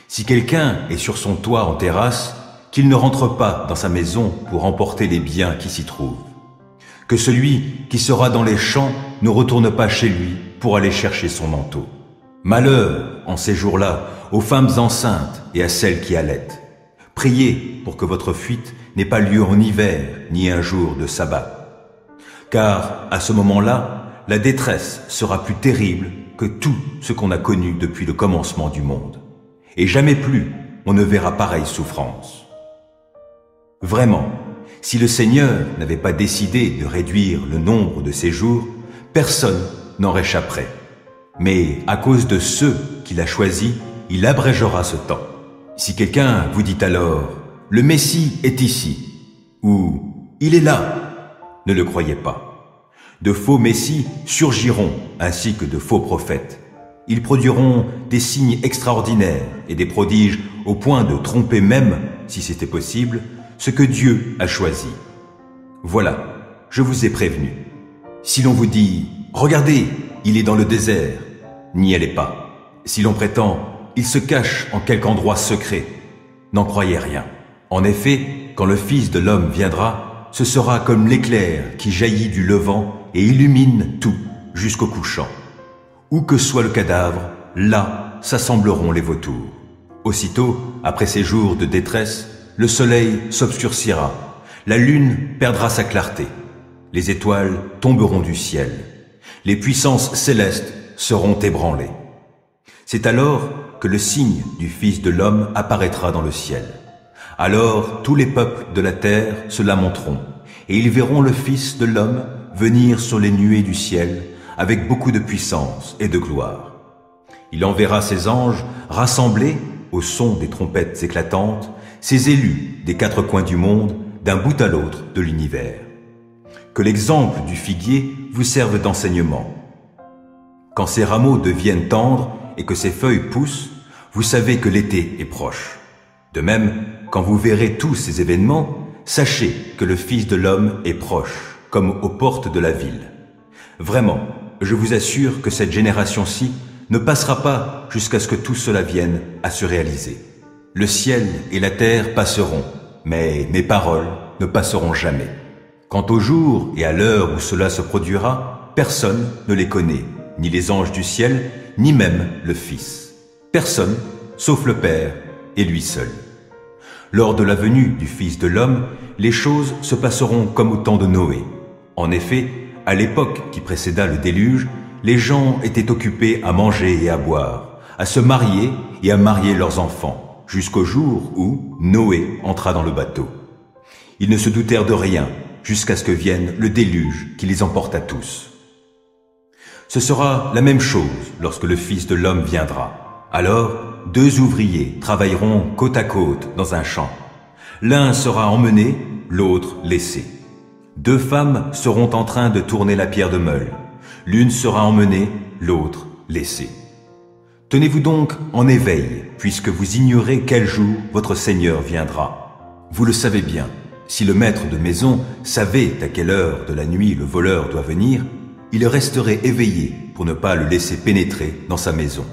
Si quelqu'un est sur son toit en terrasse, qu'il ne rentre pas dans sa maison pour emporter les biens qui s'y trouvent. Que celui qui sera dans les champs ne retourne pas chez lui pour aller chercher son manteau. Malheur, en ces jours-là, aux femmes enceintes et à celles qui allaitent. Priez pour que votre fuite n'ait pas lieu en hiver, ni un jour de sabbat. Car, à ce moment-là, la détresse sera plus terrible que tout ce qu'on a connu depuis le commencement du monde. Et jamais plus on ne verra pareille souffrance. Vraiment, si le Seigneur n'avait pas décidé de réduire le nombre de ses jours, personne n'en réchapperait. Mais à cause de ceux qu'il a choisis, il abrégera ce temps. Si quelqu'un vous dit alors « Le Messie est ici » ou « Il est là », ne le croyez pas. De faux messies surgiront ainsi que de faux prophètes. Ils produiront des signes extraordinaires et des prodiges au point de tromper même, si c'était possible, ce que Dieu a choisi. Voilà, je vous ai prévenu. Si l'on vous dit « Regardez, il est dans le désert », n'y allez pas. Si l'on prétend « Il se cache en quelque endroit secret », n'en croyez rien. En effet, quand le Fils de l'homme viendra, ce sera comme l'éclair qui jaillit du levant et illumine tout jusqu'au couchant. Où que soit le cadavre, là s'assembleront les vautours. Aussitôt, après ces jours de détresse, le soleil s'obscurcira, la lune perdra sa clarté, les étoiles tomberont du ciel, les puissances célestes seront ébranlées. C'est alors que le signe du Fils de l'homme apparaîtra dans le ciel. Alors tous les peuples de la terre se lamenteront, et ils verront le Fils de l'homme venir sur les nuées du ciel avec beaucoup de puissance et de gloire. Il enverra ses anges rassemblés au son des trompettes éclatantes, ses élus des quatre coins du monde, d'un bout à l'autre de l'univers. Que l'exemple du figuier vous serve d'enseignement. Quand ses rameaux deviennent tendres et que ses feuilles poussent, vous savez que l'été est proche. De même, quand vous verrez tous ces événements, sachez que le Fils de l'homme est proche comme aux portes de la ville. Vraiment, je vous assure que cette génération-ci ne passera pas jusqu'à ce que tout cela vienne à se réaliser. Le ciel et la terre passeront, mais mes paroles ne passeront jamais. Quant au jour et à l'heure où cela se produira, personne ne les connaît, ni les anges du ciel, ni même le Fils. Personne, sauf le Père et lui seul. Lors de la venue du Fils de l'homme, les choses se passeront comme au temps de Noé. En effet, à l'époque qui précéda le déluge, les gens étaient occupés à manger et à boire, à se marier et à marier leurs enfants, jusqu'au jour où Noé entra dans le bateau. Ils ne se doutèrent de rien, jusqu'à ce que vienne le déluge qui les emporta tous. Ce sera la même chose lorsque le Fils de l'homme viendra. Alors, 2 ouvriers travailleront côte à côte dans un champ. L'un sera emmené, l'autre laissé. 2 femmes seront en train de tourner la pierre de meule. L'une sera emmenée, l'autre laissée. Tenez-vous donc en éveil, puisque vous ignorez quel jour votre Seigneur viendra. Vous le savez bien, si le maître de maison savait à quelle heure de la nuit le voleur doit venir, il resterait éveillé pour ne pas le laisser pénétrer dans sa maison.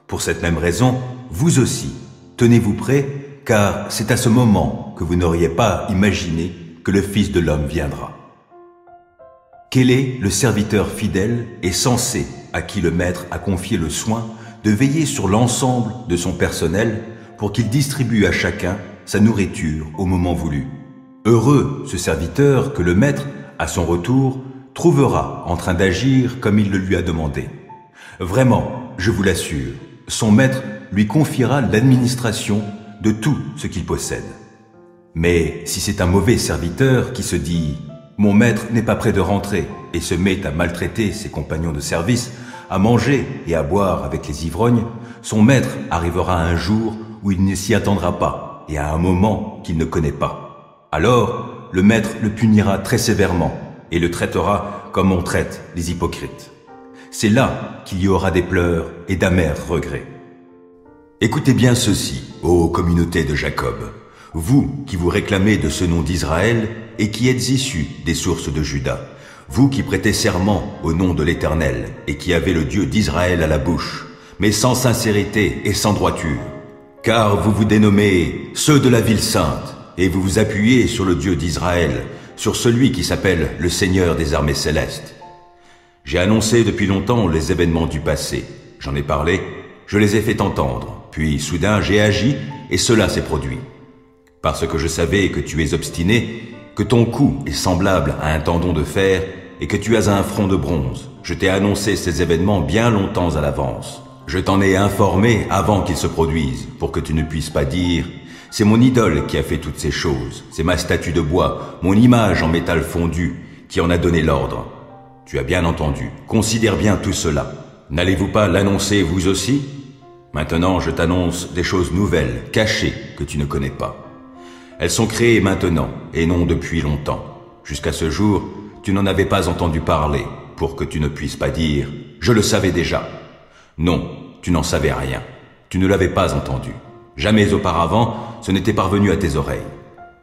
Pour cette même raison, vous aussi, tenez-vous prêts, car c'est à ce moment que vous n'auriez pas imaginé que le Fils de l'homme viendra. Quel est le serviteur fidèle et sensé à qui le maître a confié le soin de veiller sur l'ensemble de son personnel pour qu'il distribue à chacun sa nourriture au moment voulu? Heureux ce serviteur que le maître, à son retour, trouvera en train d'agir comme il le lui a demandé. Vraiment, je vous l'assure, son maître lui confiera l'administration de tout ce qu'il possède. Mais si c'est un mauvais serviteur qui se dit « Mon maître n'est pas près de rentrer » et se met à maltraiter ses compagnons de service, à manger et à boire avec les ivrognes, son maître arrivera un jour où il ne s'y attendra pas et à un moment qu'il ne connaît pas. Alors, le maître le punira très sévèrement et le traitera comme on traite les hypocrites. C'est là qu'il y aura des pleurs et d'amers regrets. Écoutez bien ceci, ô communauté de Jacob, vous qui vous réclamez de ce nom d'Israël et qui êtes issus des sources de Juda, vous qui prêtez serment au nom de l'Éternel et qui avez le Dieu d'Israël à la bouche, mais sans sincérité et sans droiture, car vous vous dénommez ceux de la ville sainte et vous vous appuyez sur le Dieu d'Israël, sur celui qui s'appelle le Seigneur des armées célestes. J'ai annoncé depuis longtemps les événements du passé, j'en ai parlé, je les ai fait entendre, puis soudain j'ai agi et cela s'est produit. Parce que je savais que tu es obstiné, que ton cou est semblable à un tendon de fer et que tu as un front de bronze, je t'ai annoncé ces événements bien longtemps à l'avance. Je t'en ai informé avant qu'ils se produisent, pour que tu ne puisses pas dire « C'est mon idole qui a fait toutes ces choses, c'est ma statue de bois, mon image en métal fondu, qui en a donné l'ordre. » Tu as bien entendu, considère bien tout cela. N'allez-vous pas l'annoncer vous aussi? Maintenant, je t'annonce des choses nouvelles, cachées, que tu ne connais pas. Elles sont créées maintenant, et non depuis longtemps. Jusqu'à ce jour, tu n'en avais pas entendu parler, pour que tu ne puisses pas dire « Je le savais déjà ». Non, tu n'en savais rien. Tu ne l'avais pas entendu. Jamais auparavant, ce n'était parvenu à tes oreilles.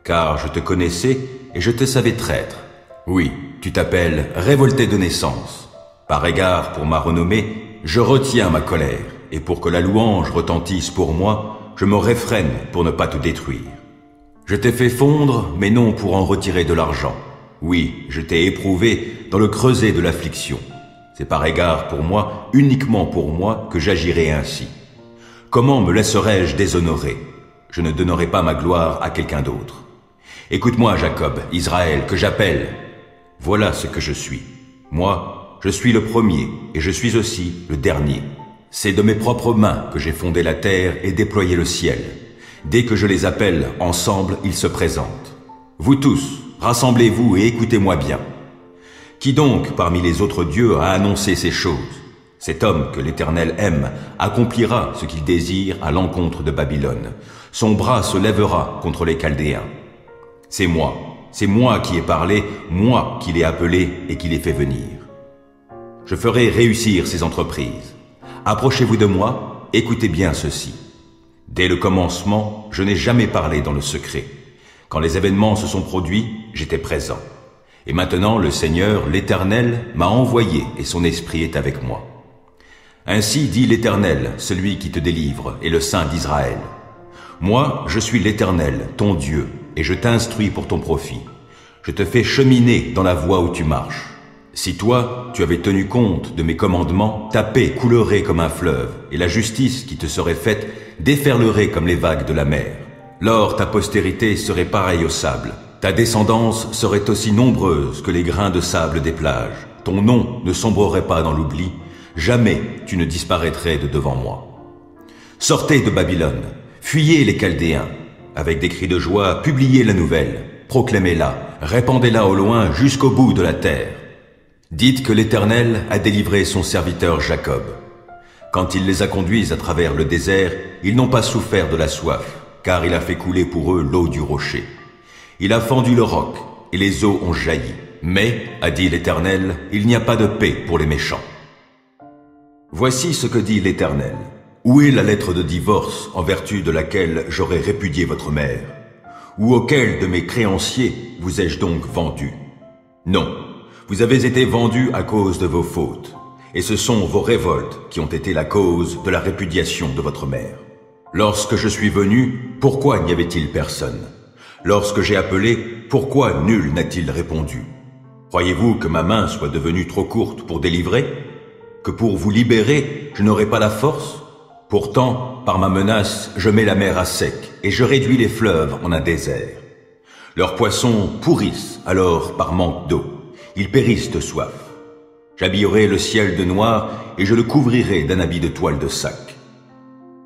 Car je te connaissais et je te savais traître. Oui, tu t'appelles révolté de naissance. Par égard pour ma renommée, je retiens ma colère, et pour que la louange retentisse pour moi, je me réfrène pour ne pas te détruire. Je t'ai fait fondre, mais non pour en retirer de l'argent. Oui, je t'ai éprouvé dans le creuset de l'affliction. C'est par égard pour moi, uniquement pour moi, que j'agirai ainsi. Comment me laisserais-je déshonorer? Je ne donnerai pas ma gloire à quelqu'un d'autre. Écoute-moi, Jacob, Israël, que j'appelle. Voilà ce que je suis. Moi, je suis le premier et je suis aussi le dernier. C'est de mes propres mains que j'ai fondé la terre et déployé le ciel. Dès que je les appelle, ensemble, ils se présentent. Vous tous, rassemblez-vous et écoutez-moi bien. Qui donc, parmi les autres dieux, a annoncé ces choses? Cet homme que l'Éternel aime accomplira ce qu'il désire à l'encontre de Babylone. Son bras se lèvera contre les Chaldéens. C'est moi qui ai parlé, moi qui l'ai appelé et qui l'ai fait venir. Je ferai réussir ces entreprises. Approchez-vous de moi, écoutez bien ceci. Dès le commencement, je n'ai jamais parlé dans le secret. Quand les événements se sont produits, j'étais présent. Et maintenant le Seigneur, l'Éternel, m'a envoyé et son esprit est avec moi. Ainsi dit l'Éternel, celui qui te délivre, et le Saint d'Israël. Moi, je suis l'Éternel, ton Dieu, et je t'instruis pour ton profit. Je te fais cheminer dans la voie où tu marches. Si toi, tu avais tenu compte de mes commandements, ta paix coulerait comme un fleuve, et la justice qui te serait faite déferlerait comme les vagues de la mer. Lors ta postérité serait pareille au sable. Ta descendance serait aussi nombreuse que les grains de sable des plages. Ton nom ne sombrerait pas dans l'oubli. Jamais tu ne disparaîtrais de devant moi. Sortez de Babylone, fuyez les Chaldéens. Avec des cris de joie, publiez la nouvelle. Proclamez-la, répandez-la au loin jusqu'au bout de la terre. Dites que l'Éternel a délivré son serviteur Jacob. Quand il les a conduits à travers le désert, ils n'ont pas souffert de la soif, car il a fait couler pour eux l'eau du rocher. Il a fendu le roc, et les eaux ont jailli. Mais, a dit l'Éternel, il n'y a pas de paix pour les méchants. Voici ce que dit l'Éternel. Où est la lettre de divorce en vertu de laquelle j'aurais répudié votre mère? Ou auquel de mes créanciers vous ai-je donc vendu? Non, vous avez été vendus à cause de vos fautes, et ce sont vos révoltes qui ont été la cause de la répudiation de votre mère. Lorsque je suis venu, pourquoi n'y avait-il personne? Lorsque j'ai appelé, pourquoi nul n'a-t-il répondu? Croyez-vous que ma main soit devenue trop courte pour délivrer? Que pour vous libérer, je n'aurai pas la force? Pourtant, par ma menace, je mets la mer à sec et je réduis les fleuves en un désert. Leurs poissons pourrissent alors par manque d'eau. Ils périssent de soif. J'habillerai le ciel de noir et je le couvrirai d'un habit de toile de sac.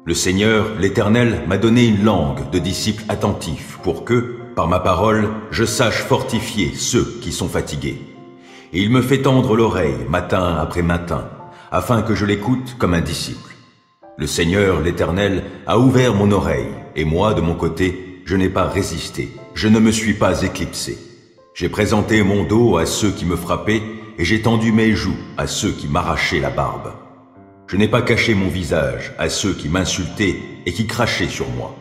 Le Seigneur, l'Éternel, m'a donné une langue de disciples attentifs pour que, par ma parole, je sache fortifier ceux qui sont fatigués. Et il me fait tendre l'oreille matin après matin, afin que je l'écoute comme un disciple. Le Seigneur, l'Éternel, a ouvert mon oreille, et moi, de mon côté, je n'ai pas résisté, je ne me suis pas éclipsé. J'ai présenté mon dos à ceux qui me frappaient, et j'ai tendu mes joues à ceux qui m'arrachaient la barbe. Je n'ai pas caché mon visage à ceux qui m'insultaient et qui crachaient sur moi.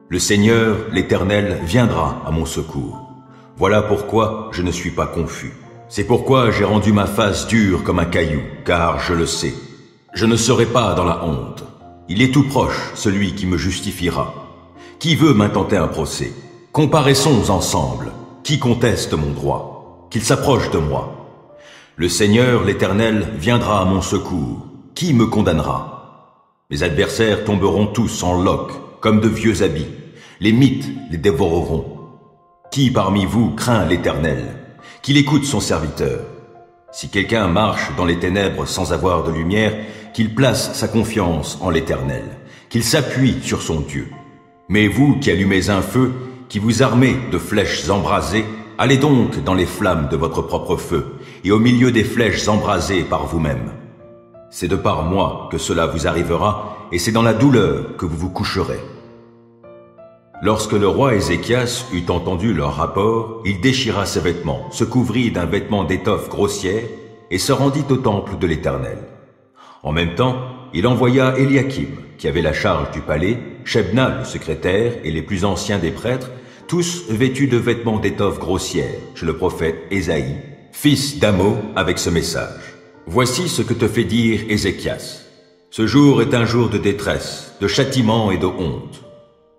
Le Seigneur, l'Éternel, viendra à mon secours. Voilà pourquoi je ne suis pas confus. C'est pourquoi j'ai rendu ma face dure comme un caillou, car je le sais. Je ne serai pas dans la honte. Il est tout proche, celui qui me justifiera. Qui veut m'intenter un procès? Comparaissons ensemble. Qui conteste mon droit? Qu'il s'approche de moi. Le Seigneur, l'Éternel, viendra à mon secours. Qui me condamnera? Mes adversaires tomberont tous en loques, comme de vieux habits. Les mythes les dévoreront. Qui parmi vous craint l'Éternel? Qu'il écoute son serviteur. Si quelqu'un marche dans les ténèbres sans avoir de lumière, qu'il place sa confiance en l'Éternel, qu'il s'appuie sur son Dieu. Mais vous qui allumez un feu, qui vous armez de flèches embrasées, allez donc dans les flammes de votre propre feu, et au milieu des flèches embrasées par vous-même. C'est de par moi que cela vous arrivera, et c'est dans la douleur que vous vous coucherez. Lorsque le roi Ézéchias eut entendu leur rapport, il déchira ses vêtements, se couvrit d'un vêtement d'étoffe grossière et se rendit au temple de l'Éternel. En même temps, il envoya Éliakim, qui avait la charge du palais, Shebna le secrétaire et les plus anciens des prêtres, tous vêtus de vêtements d'étoffe grossière, chez le prophète Ésaïe, fils d'Amo, avec ce message. Voici ce que te fait dire Ézéchias. Ce jour est un jour de détresse, de châtiment et de honte.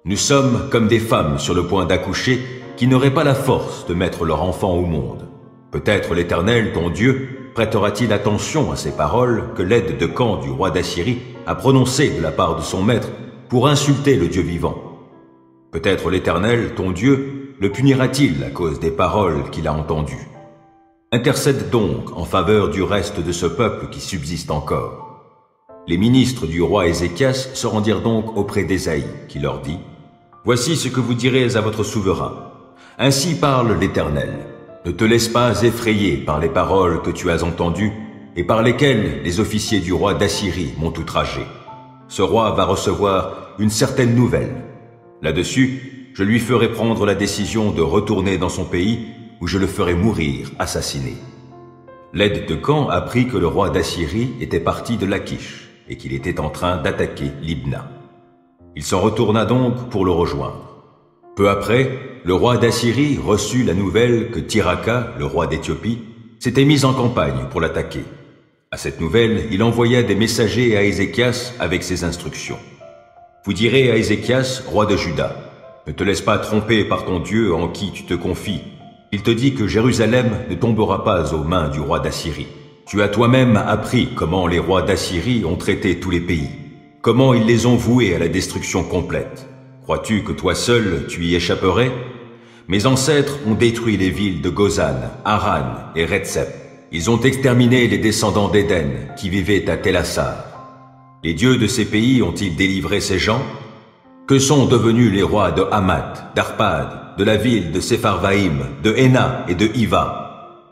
Nous sommes comme des femmes sur le point d'accoucher qui n'auraient pas la force de mettre leur enfant au monde. Peut-être l'Éternel, ton Dieu, prêtera-t-il attention à ces paroles que l'aide de camp du roi d'Assyrie a prononcées de la part de son maître pour insulter le Dieu vivant. Peut-être l'Éternel, ton Dieu, le punira-t-il à cause des paroles qu'il a entendues. Intercède donc en faveur du reste de ce peuple qui subsiste encore. Les ministres du roi Ézéchias se rendirent donc auprès d'Ésaïe, qui leur dit « Voici ce que vous direz à votre souverain. Ainsi parle l'Éternel. Ne te laisse pas effrayer par les paroles que tu as entendues et par lesquelles les officiers du roi d'Assyrie m'ont outragé. Ce roi va recevoir une certaine nouvelle. Là-dessus, je lui ferai prendre la décision de retourner dans son pays où je le ferai mourir, assassiné. » L'aide de camp apprit que le roi d'Assyrie était parti de Lachish et qu'il était en train d'attaquer Libna. Il s'en retourna donc pour le rejoindre. Peu après, le roi d'Assyrie reçut la nouvelle que Tirhaka, le roi d'Éthiopie, s'était mis en campagne pour l'attaquer. À cette nouvelle, il envoya des messagers à Ézéchias avec ses instructions. Vous direz à Ézéchias, roi de Juda, ne te laisse pas tromper par ton Dieu en qui tu te confies. Il te dit que Jérusalem ne tombera pas aux mains du roi d'Assyrie. Tu as toi-même appris comment les rois d'Assyrie ont traité tous les pays, comment ils les ont voués à la destruction complète. Crois-tu que toi seul tu y échapperais? Mes ancêtres ont détruit les villes de Gozan, Haran et Retsep. Ils ont exterminé les descendants d'Éden qui vivaient à Télassar. Les dieux de ces pays ont-ils délivré ces gens? Que sont devenus les rois de Hamath, d'Arpad, de la ville de Sepharvaïm, de Héna et de Hiva?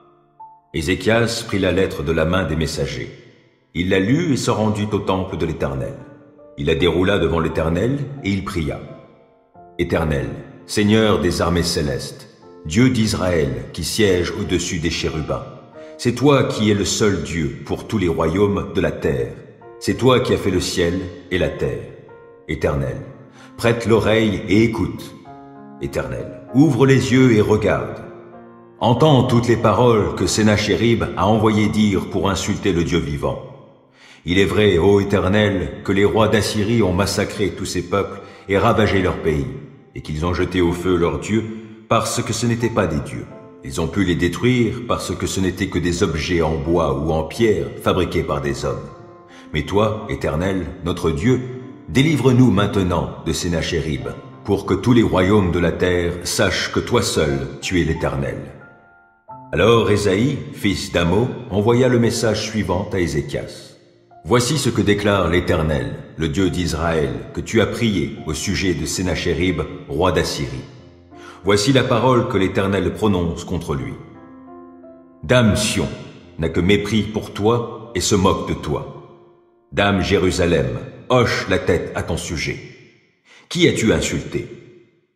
Ézéchias prit la lettre de la main des messagers. Il la lut et se rendit au temple de l'Éternel. Il la déroula devant l'Éternel et il pria. Éternel, Seigneur des armées célestes, Dieu d'Israël qui siège au-dessus des chérubins, c'est toi qui es le seul Dieu pour tous les royaumes de la terre. C'est toi qui as fait le ciel et la terre. Éternel, prête l'oreille et écoute. Éternel, ouvre les yeux et regarde. Entends toutes les paroles que Sennachérib a envoyé dire pour insulter le Dieu vivant. Il est vrai, ô Éternel, que les rois d'Assyrie ont massacré tous ces peuples et ravagé leur pays, et qu'ils ont jeté au feu leurs dieux parce que ce n'étaient pas des dieux. Ils ont pu les détruire parce que ce n'étaient que des objets en bois ou en pierre fabriqués par des hommes. Mais toi, Éternel, notre Dieu, délivre-nous maintenant de Sennachérib, pour que tous les royaumes de la terre sachent que toi seul, tu es l'Éternel. Alors Ésaïe, fils d'Amo, envoya le message suivant à Ézéchias. Voici ce que déclare l'Éternel, le Dieu d'Israël, que tu as prié au sujet de Sennachérib, roi d'Assyrie. Voici la parole que l'Éternel prononce contre lui. Dame Sion n'a que mépris pour toi et se moque de toi. Dame Jérusalem, hoche la tête à ton sujet. Qui as-tu insulté?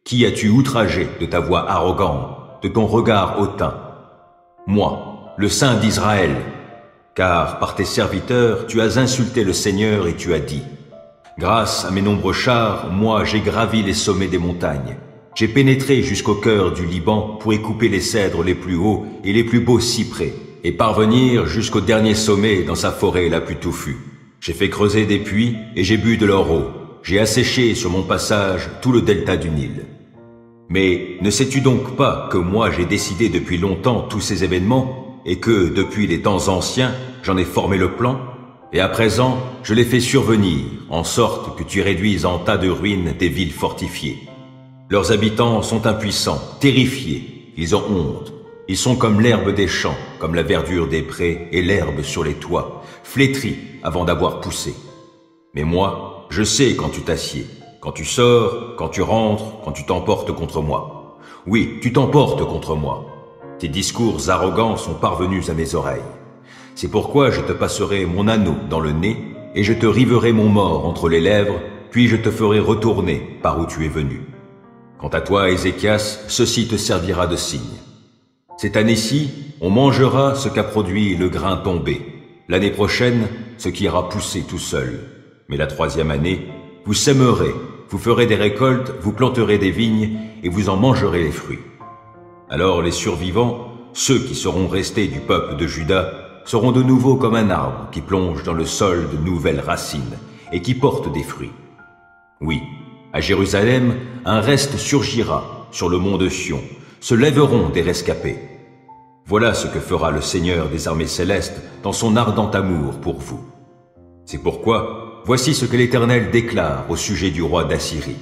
Qui as-tu outragé de ta voix arrogante, de ton regard hautain? Moi, le Saint d'Israël, car par tes serviteurs tu as insulté le Seigneur et tu as dit, grâce à mes nombreux chars, moi j'ai gravi les sommets des montagnes. J'ai pénétré jusqu'au cœur du Liban pour y couper les cèdres les plus hauts et les plus beaux cyprès, et parvenir jusqu'au dernier sommet dans sa forêt la plus touffue. J'ai fait creuser des puits et j'ai bu de leur eau. J'ai asséché sur mon passage tout le delta du Nil. Mais ne sais-tu donc pas que moi j'ai décidé depuis longtemps tous ces événements et que, depuis les temps anciens, j'en ai formé le plan? Et à présent, je les fais survenir, en sorte que tu réduises en tas de ruines des villes fortifiées. Leurs habitants sont impuissants, terrifiés, ils ont honte. Ils sont comme l'herbe des champs, comme la verdure des prés et l'herbe sur les toits, flétris avant d'avoir poussé. Mais moi, je sais quand tu t'assieds, quand tu sors, quand tu rentres, quand tu t'emportes contre moi. Oui, tu t'emportes contre moi. Tes discours arrogants sont parvenus à mes oreilles. C'est pourquoi je te passerai mon anneau dans le nez et je te riverai mon mors entre les lèvres, puis je te ferai retourner par où tu es venu. Quant à toi, Ézéchias, ceci te servira de signe. Cette année-ci, on mangera ce qu'a produit le grain tombé. L'année prochaine, ce qui ira pousser tout seul. Mais la troisième année, vous sèmerez, vous ferez des récoltes, vous planterez des vignes et vous en mangerez les fruits. Alors les survivants, ceux qui seront restés du peuple de Juda, seront de nouveau comme un arbre qui plonge dans le sol de nouvelles racines et qui porte des fruits. Oui, à Jérusalem, un reste surgira sur le mont de Sion, se lèveront des rescapés. Voilà ce que fera le Seigneur des armées célestes dans son ardent amour pour vous. C'est pourquoi, voici ce que l'Éternel déclare au sujet du roi d'Assyrie.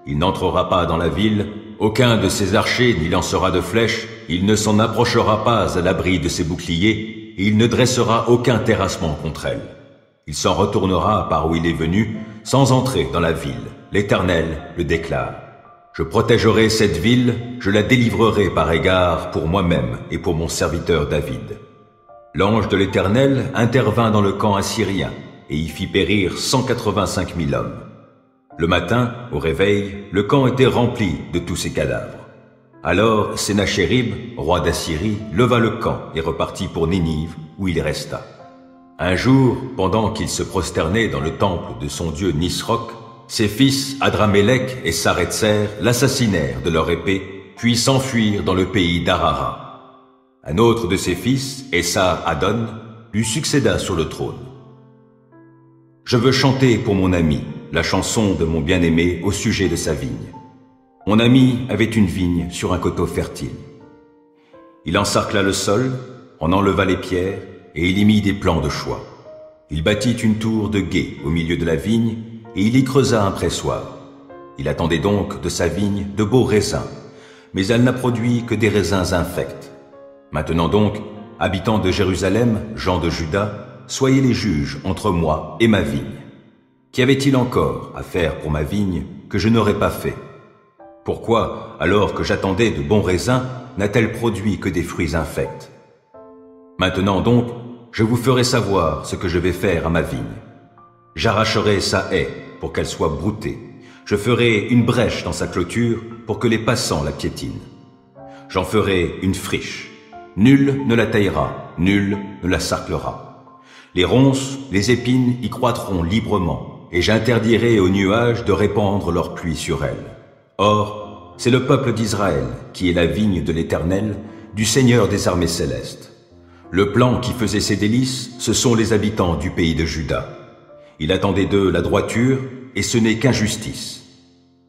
Il n'entrera pas dans la ville, aucun de ses archers n'y lancera de flèches, il ne s'en approchera pas à l'abri de ses boucliers, et il ne dressera aucun terrassement contre elle. Il s'en retournera par où il est venu, sans entrer dans la ville. L'Éternel le déclare. Je protégerai cette ville, je la délivrerai par égard pour moi-même et pour mon serviteur David. L'ange de l'Éternel intervint dans le camp assyrien et y fit périr 185 000 hommes. Le matin, au réveil, le camp était rempli de tous ces cadavres. Alors Sennachérib, roi d'Assyrie, leva le camp et repartit pour Ninive, où il resta. Un jour, pendant qu'il se prosternait dans le temple de son dieu Nisroch, Ses fils, Adramélec et Saretser, l'assassinèrent de leur épée, puis s'enfuirent dans le pays d'Arara. Un autre de ses fils, Essa-Adon, lui succéda sur le trône. Je veux chanter pour mon ami la chanson de mon bien-aimé au sujet de sa vigne. Mon ami avait une vigne sur un coteau fertile. Il encercla le sol, en enleva les pierres, et il y mit des plants de choix. Il bâtit une tour de guet au milieu de la vigne, et il y creusa un pressoir. Il attendait donc de sa vigne de beaux raisins, mais elle n'a produit que des raisins infects. Maintenant donc, habitants de Jérusalem, gens de Juda, soyez les juges entre moi et ma vigne. Qu'y avait-il encore à faire pour ma vigne que je n'aurais pas fait? Pourquoi, alors que j'attendais de bons raisins, n'a-t-elle produit que des fruits infects? Maintenant donc, je vous ferai savoir ce que je vais faire à ma vigne. J'arracherai sa haie pour qu'elle soit broutée. Je ferai une brèche dans sa clôture pour que les passants la piétinent. J'en ferai une friche. Nul ne la taillera, nul ne la sarclera. Les ronces, les épines y croîtront librement, et j'interdirai aux nuages de répandre leur pluie sur elles. Or, c'est le peuple d'Israël qui est la vigne de l'Éternel, du Seigneur des armées célestes. Le plan qui faisait ses délices, ce sont les habitants du pays de Juda. Il attendait d'eux la droiture, et ce n'est qu'injustice.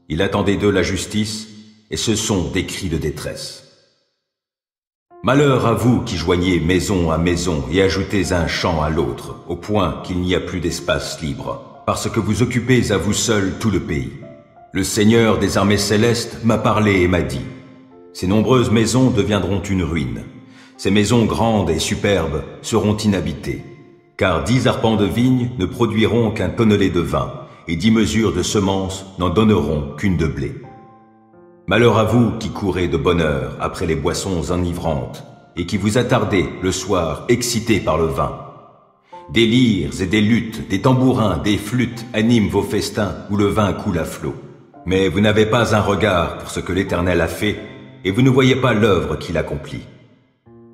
Il attendait d'eux la justice, et ce sont des cris de détresse. Malheur à vous qui joignez maison à maison et ajoutez un champ à l'autre, au point qu'il n'y a plus d'espace libre, parce que vous occupez à vous seuls tout le pays. Le Seigneur des armées célestes m'a parlé et m'a dit, « Ces nombreuses maisons deviendront une ruine. Ces maisons grandes et superbes seront inhabitées, car 10 arpents de vigne ne produiront qu'un tonnelet de vin, et 10 mesures de semences n'en donneront qu'une de blé. Malheur à vous qui courez de bonne heure après les boissons enivrantes, et qui vous attardez le soir excités par le vin. Des lyres et des luttes, des tambourins, des flûtes animent vos festins où le vin coule à flot. Mais vous n'avez pas un regard pour ce que l'Éternel a fait, et vous ne voyez pas l'œuvre qu'il accomplit.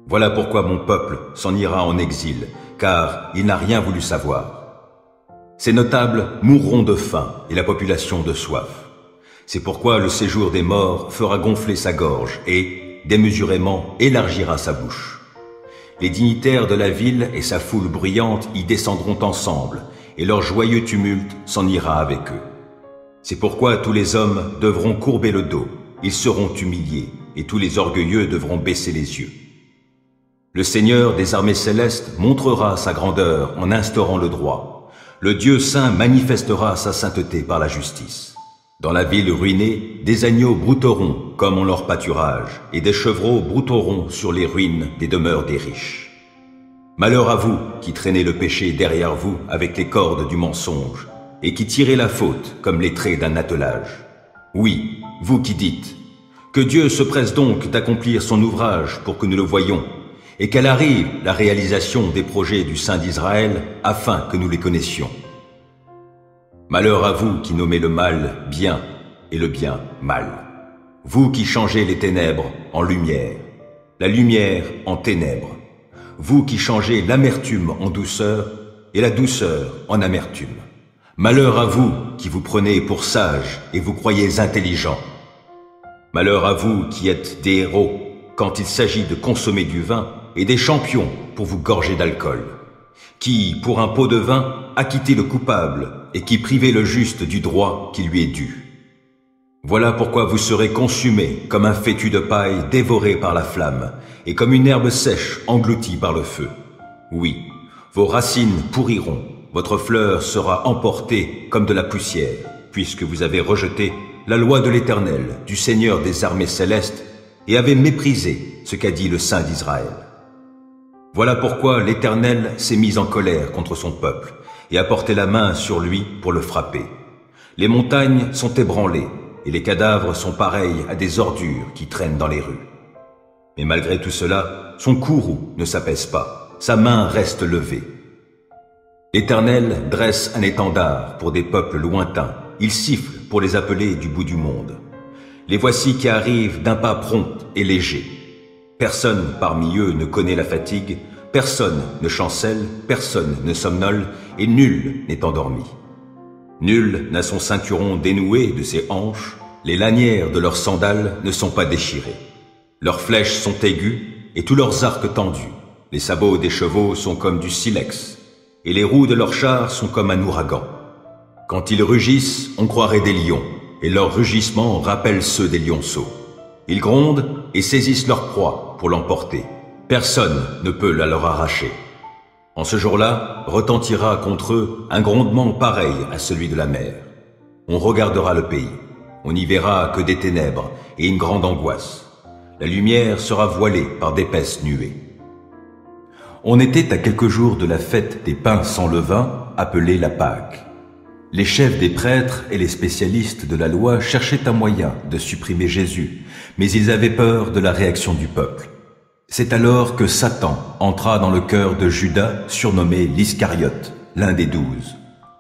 Voilà pourquoi mon peuple s'en ira en exil, car il n'a rien voulu savoir. Ces notables mourront de faim et la population de soif. C'est pourquoi le séjour des morts fera gonfler sa gorge et, démesurément, élargira sa bouche. Les dignitaires de la ville et sa foule bruyante y descendront ensemble, et leur joyeux tumulte s'en ira avec eux. C'est pourquoi tous les hommes devront courber le dos, ils seront humiliés, et tous les orgueilleux devront baisser les yeux. Le Seigneur des armées célestes montrera sa grandeur en instaurant le droit. Le Dieu saint manifestera sa sainteté par la justice. Dans la ville ruinée, des agneaux brouteront comme en leur pâturage, et des chevreaux brouteront sur les ruines des demeures des riches. Malheur à vous qui traînez le péché derrière vous avec les cordes du mensonge, et qui tirez la faute comme les traits d'un attelage. Oui, vous qui dites, que Dieu se presse donc d'accomplir son ouvrage pour que nous le voyions, et qu'elle arrive la réalisation des projets du Saint d'Israël afin que nous les connaissions. Malheur à vous qui nommez le mal bien et le bien mal. Vous qui changez les ténèbres en lumière, la lumière en ténèbres. Vous qui changez l'amertume en douceur et la douceur en amertume. Malheur à vous qui vous prenez pour sages et vous croyez intelligents. Malheur à vous qui êtes des héros quand il s'agit de consommer du vin et des champions pour vous gorger d'alcool, qui, pour un pot de vin, acquittez le coupable et qui privez le juste du droit qui lui est dû. Voilà pourquoi vous serez consumés comme un fétu de paille dévoré par la flamme et comme une herbe sèche engloutie par le feu. Oui, vos racines pourriront, votre fleur sera emportée comme de la poussière, puisque vous avez rejeté la loi de l'Éternel, du Seigneur des armées célestes, et avez méprisé ce qu'a dit le Saint d'Israël. Voilà pourquoi l'Éternel s'est mis en colère contre son peuple et a porté la main sur lui pour le frapper. Les montagnes sont ébranlées et les cadavres sont pareils à des ordures qui traînent dans les rues. Mais malgré tout cela, son courroux ne s'apaise pas, sa main reste levée. L'Éternel dresse un étendard pour des peuples lointains, il siffle pour les appeler du bout du monde. Les voici qui arrivent d'un pas prompt et léger. Personne parmi eux ne connaît la fatigue, personne ne chancelle, personne ne somnole, et nul n'est endormi. Nul n'a son ceinturon dénoué de ses hanches, les lanières de leurs sandales ne sont pas déchirées. Leurs flèches sont aiguës et tous leurs arcs tendus. Les sabots des chevaux sont comme du silex, et les roues de leurs chars sont comme un ouragan. Quand ils rugissent, on croirait des lions, et leurs rugissements rappellent ceux des lionceaux. Ils grondent et saisissent leur proie pour l'emporter. Personne ne peut la leur arracher. En ce jour-là, retentira contre eux un grondement pareil à celui de la mer. On regardera le pays. On n'y verra que des ténèbres et une grande angoisse. La lumière sera voilée par d'épaisses nuées. On était à quelques jours de la fête des pains sans levain, appelée la Pâque. Les chefs des prêtres et les spécialistes de la loi cherchaient un moyen de supprimer Jésus, mais ils avaient peur de la réaction du peuple. C'est alors que Satan entra dans le cœur de Judas, surnommé l'Iscariote, l'un des 12.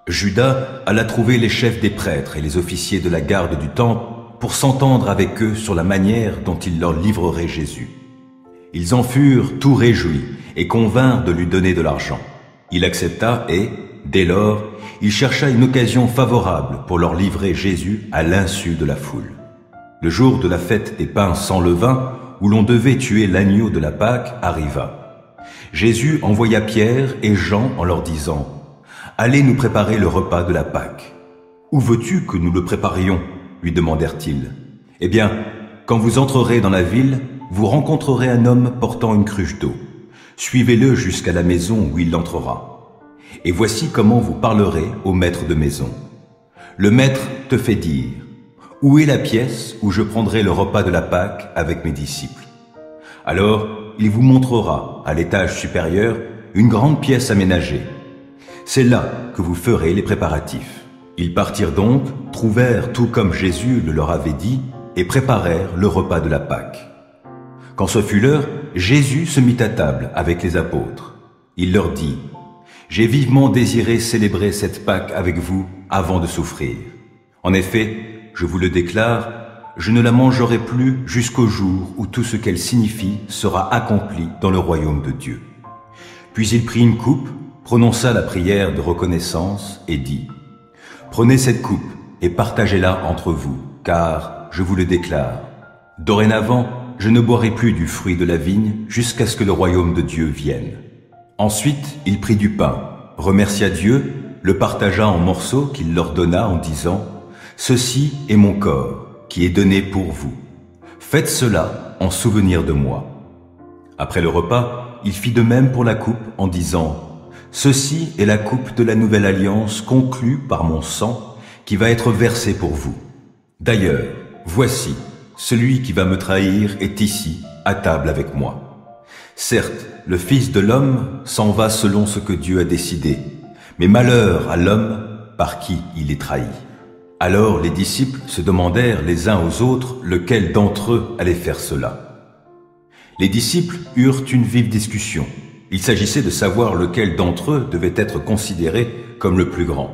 Judas alla trouver les chefs des prêtres et les officiers de la garde du temple pour s'entendre avec eux sur la manière dont il leur livrerait Jésus. Ils en furent tout réjouis et convinrent de lui donner de l'argent. Il accepta et, dès lors, il chercha une occasion favorable pour leur livrer Jésus à l'insu de la foule. Le jour de la fête des pains sans levain, où l'on devait tuer l'agneau de la Pâque, arriva. Jésus envoya Pierre et Jean en leur disant « Allez nous préparer le repas de la Pâque. »« Où veux-tu que nous le préparions ?» lui demandèrent-ils. « Eh bien, quand vous entrerez dans la ville, vous rencontrerez un homme portant une cruche d'eau. Suivez-le jusqu'à la maison où il entrera. Et voici comment vous parlerez au maître de maison. Le maître te fait dire « Où est la pièce où je prendrai le repas de la Pâque avec mes disciples ?» Alors, il vous montrera, à l'étage supérieur, une grande pièce aménagée. C'est là que vous ferez les préparatifs. Ils partirent donc, trouvèrent tout comme Jésus le leur avait dit, et préparèrent le repas de la Pâque. Quand ce fut l'heure, Jésus se mit à table avec les apôtres. Il leur dit « J'ai vivement désiré célébrer cette Pâque avec vous avant de souffrir. En effet, je vous le déclare, je ne la mangerai plus jusqu'au jour où tout ce qu'elle signifie sera accompli dans le royaume de Dieu. » Puis il prit une coupe, prononça la prière de reconnaissance et dit « Prenez cette coupe et partagez-la entre vous, car, je vous le déclare, dorénavant, je ne boirai plus du fruit de la vigne jusqu'à ce que le royaume de Dieu vienne. » Ensuite, il prit du pain, remercia Dieu, le partagea en morceaux qu'il leur donna en disant « Ceci est mon corps, qui est donné pour vous. Faites cela en souvenir de moi. » Après le repas, il fit de même pour la coupe en disant « Ceci est la coupe de la nouvelle alliance conclue par mon sang, qui va être versée pour vous. D'ailleurs, voici, celui qui va me trahir est ici, à table avec moi. Certes, le Fils de l'homme s'en va selon ce que Dieu a décidé, mais malheur à l'homme par qui il est trahi. » Alors les disciples se demandèrent les uns aux autres lequel d'entre eux allait faire cela. Les disciples eurent une vive discussion. Il s'agissait de savoir lequel d'entre eux devait être considéré comme le plus grand.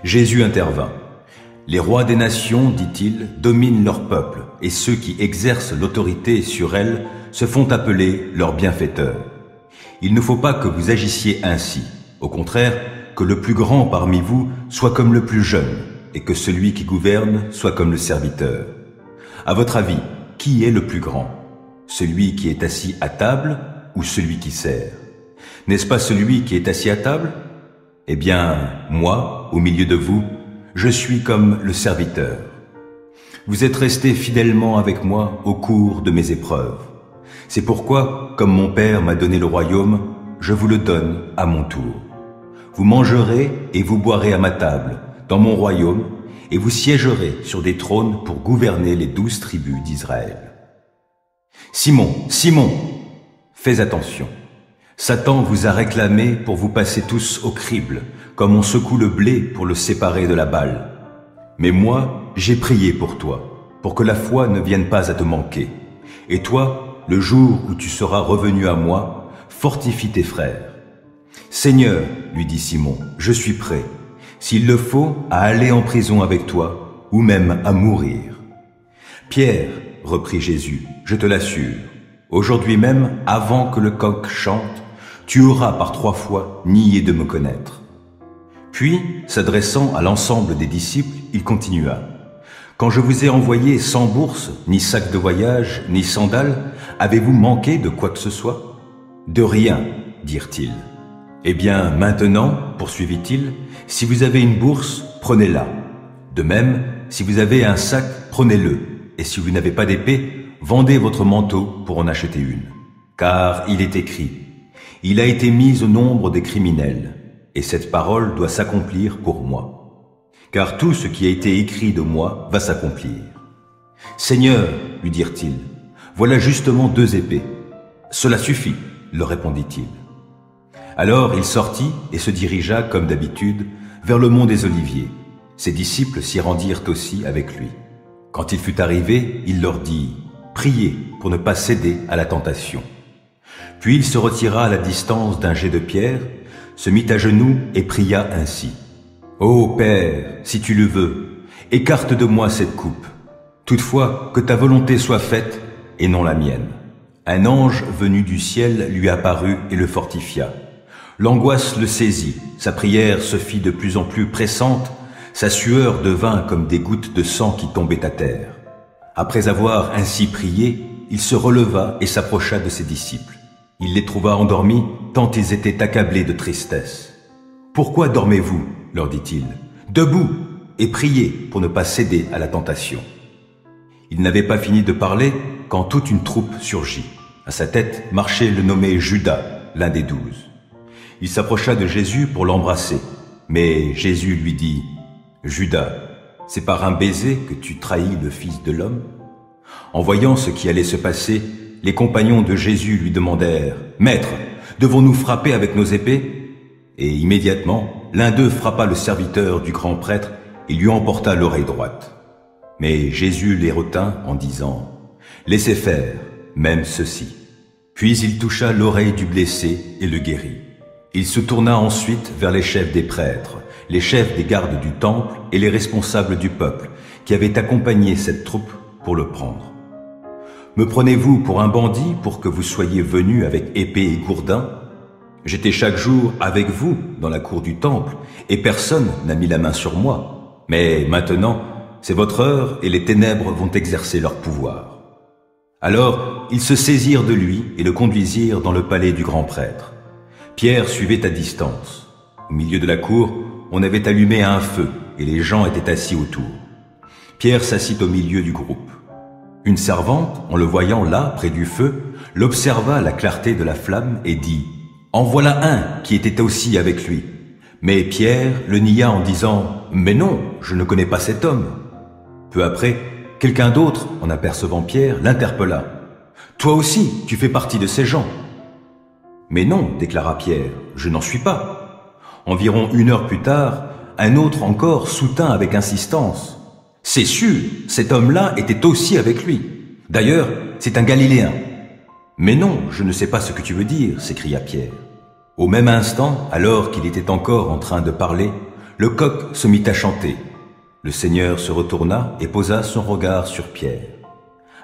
Jésus intervint. « Les rois des nations, dit-il, dominent leur peuple, et ceux qui exercent l'autorité sur elles se font appeler leurs bienfaiteurs. Il ne faut pas que vous agissiez ainsi. Au contraire, que le plus grand parmi vous soit comme le plus jeune, et que celui qui gouverne soit comme le serviteur. À votre avis, qui est le plus grand? Celui qui est assis à table ou celui qui sert? N'est-ce pas celui qui est assis à table? Eh bien, moi, au milieu de vous, je suis comme le serviteur. Vous êtes restés fidèlement avec moi au cours de mes épreuves. C'est pourquoi, comme mon Père m'a donné le royaume, je vous le donne à mon tour. Vous mangerez et vous boirez à ma table, dans mon royaume, et vous siégerez sur des trônes pour gouverner les 12 tribus d'Israël. Simon, Simon, fais attention. Satan vous a réclamé pour vous passer tous au crible, comme on secoue le blé pour le séparer de la balle. Mais moi, j'ai prié pour toi, pour que la foi ne vienne pas à te manquer. Et toi, le jour où tu seras revenu à moi, fortifie tes frères. Seigneur, lui dit Simon, je suis prêt, s'il le faut, à aller en prison avec toi, ou même à mourir. Pierre, reprit Jésus, je te l'assure, aujourd'hui même, avant que le coq chante, tu auras par 3 fois nié de me connaître. Puis, s'adressant à l'ensemble des disciples, il continua. « Quand je vous ai envoyé sans bourse, ni sac de voyage, ni sandales, avez-vous manqué de quoi que ce soit ?»« De rien, dirent-ils. »« Eh bien, maintenant, poursuivit-il, si vous avez une bourse, prenez-la. De même, si vous avez un sac, prenez-le. Et si vous n'avez pas d'épée, vendez votre manteau pour en acheter une. Car il est écrit, « Il a été mis au nombre des criminels. » Et cette parole doit s'accomplir pour moi. Car tout ce qui a été écrit de moi va s'accomplir. « Seigneur, lui dirent-ils, voilà justement 2 épées. »« Cela suffit, leur répondit-il. Alors il sortit et se dirigea, comme d'habitude, vers le mont des Oliviers. Ses disciples s'y rendirent aussi avec lui. Quand il fut arrivé, il leur dit, « Priez pour ne pas céder à la tentation. » Puis il se retira à la distance d'un jet de pierre, se mit à genoux et pria ainsi. « Ô Père, si tu le veux, écarte de moi cette coupe. Toutefois, que ta volonté soit faite et non la mienne. » Un ange venu du ciel lui apparut et le fortifia. L'angoisse le saisit, sa prière se fit de plus en plus pressante, sa sueur devint comme des gouttes de sang qui tombaient à terre. Après avoir ainsi prié, il se releva et s'approcha de ses disciples. Il les trouva endormis, tant ils étaient accablés de tristesse. « Pourquoi dormez-vous » leur dit-il. « Debout et priez pour ne pas céder à la tentation. » Il n'avait pas fini de parler quand toute une troupe surgit. À sa tête marchait le nommé Judas, l'un des 12. Il s'approcha de Jésus pour l'embrasser, mais Jésus lui dit, « Judas, c'est par un baiser que tu trahis le Fils de l'homme ?» En voyant ce qui allait se passer, les compagnons de Jésus lui demandèrent, « Maître, devons-nous frapper avec nos épées ?» Et immédiatement, l'un d'eux frappa le serviteur du grand prêtre et lui emporta l'oreille droite. Mais Jésus les retint en disant, « Laissez faire, même ceci. » Puis il toucha l'oreille du blessé et le guérit. Il se tourna ensuite vers les chefs des prêtres, les chefs des gardes du temple et les responsables du peuple qui avaient accompagné cette troupe pour le prendre. « Me prenez-vous pour un bandit pour que vous soyez venus avec épée et gourdin? J'étais chaque jour avec vous dans la cour du temple et personne n'a mis la main sur moi. Mais maintenant, c'est votre heure et les ténèbres vont exercer leur pouvoir. » Alors, ils se saisirent de lui et le conduisirent dans le palais du grand prêtre. Pierre suivait à distance. Au milieu de la cour, on avait allumé un feu et les gens étaient assis autour. Pierre s'assit au milieu du groupe. Une servante, en le voyant là, près du feu, l'observa à la clarté de la flamme et dit « En voilà un qui était aussi avec lui. » Mais Pierre le nia en disant « Mais non, je ne connais pas cet homme. » Peu après, quelqu'un d'autre, en apercevant Pierre, l'interpella. « Toi aussi, tu fais partie de ces gens. » « Mais non, déclara Pierre, je n'en suis pas. » Environ 1 heure plus tard, un autre encore soutint avec insistance. « C'est sûr, cet homme-là était aussi avec lui. D'ailleurs, c'est un Galiléen. »« Mais non, je ne sais pas ce que tu veux dire, » s'écria Pierre. Au même instant, alors qu'il était encore en train de parler, le coq se mit à chanter. Le Seigneur se retourna et posa son regard sur Pierre.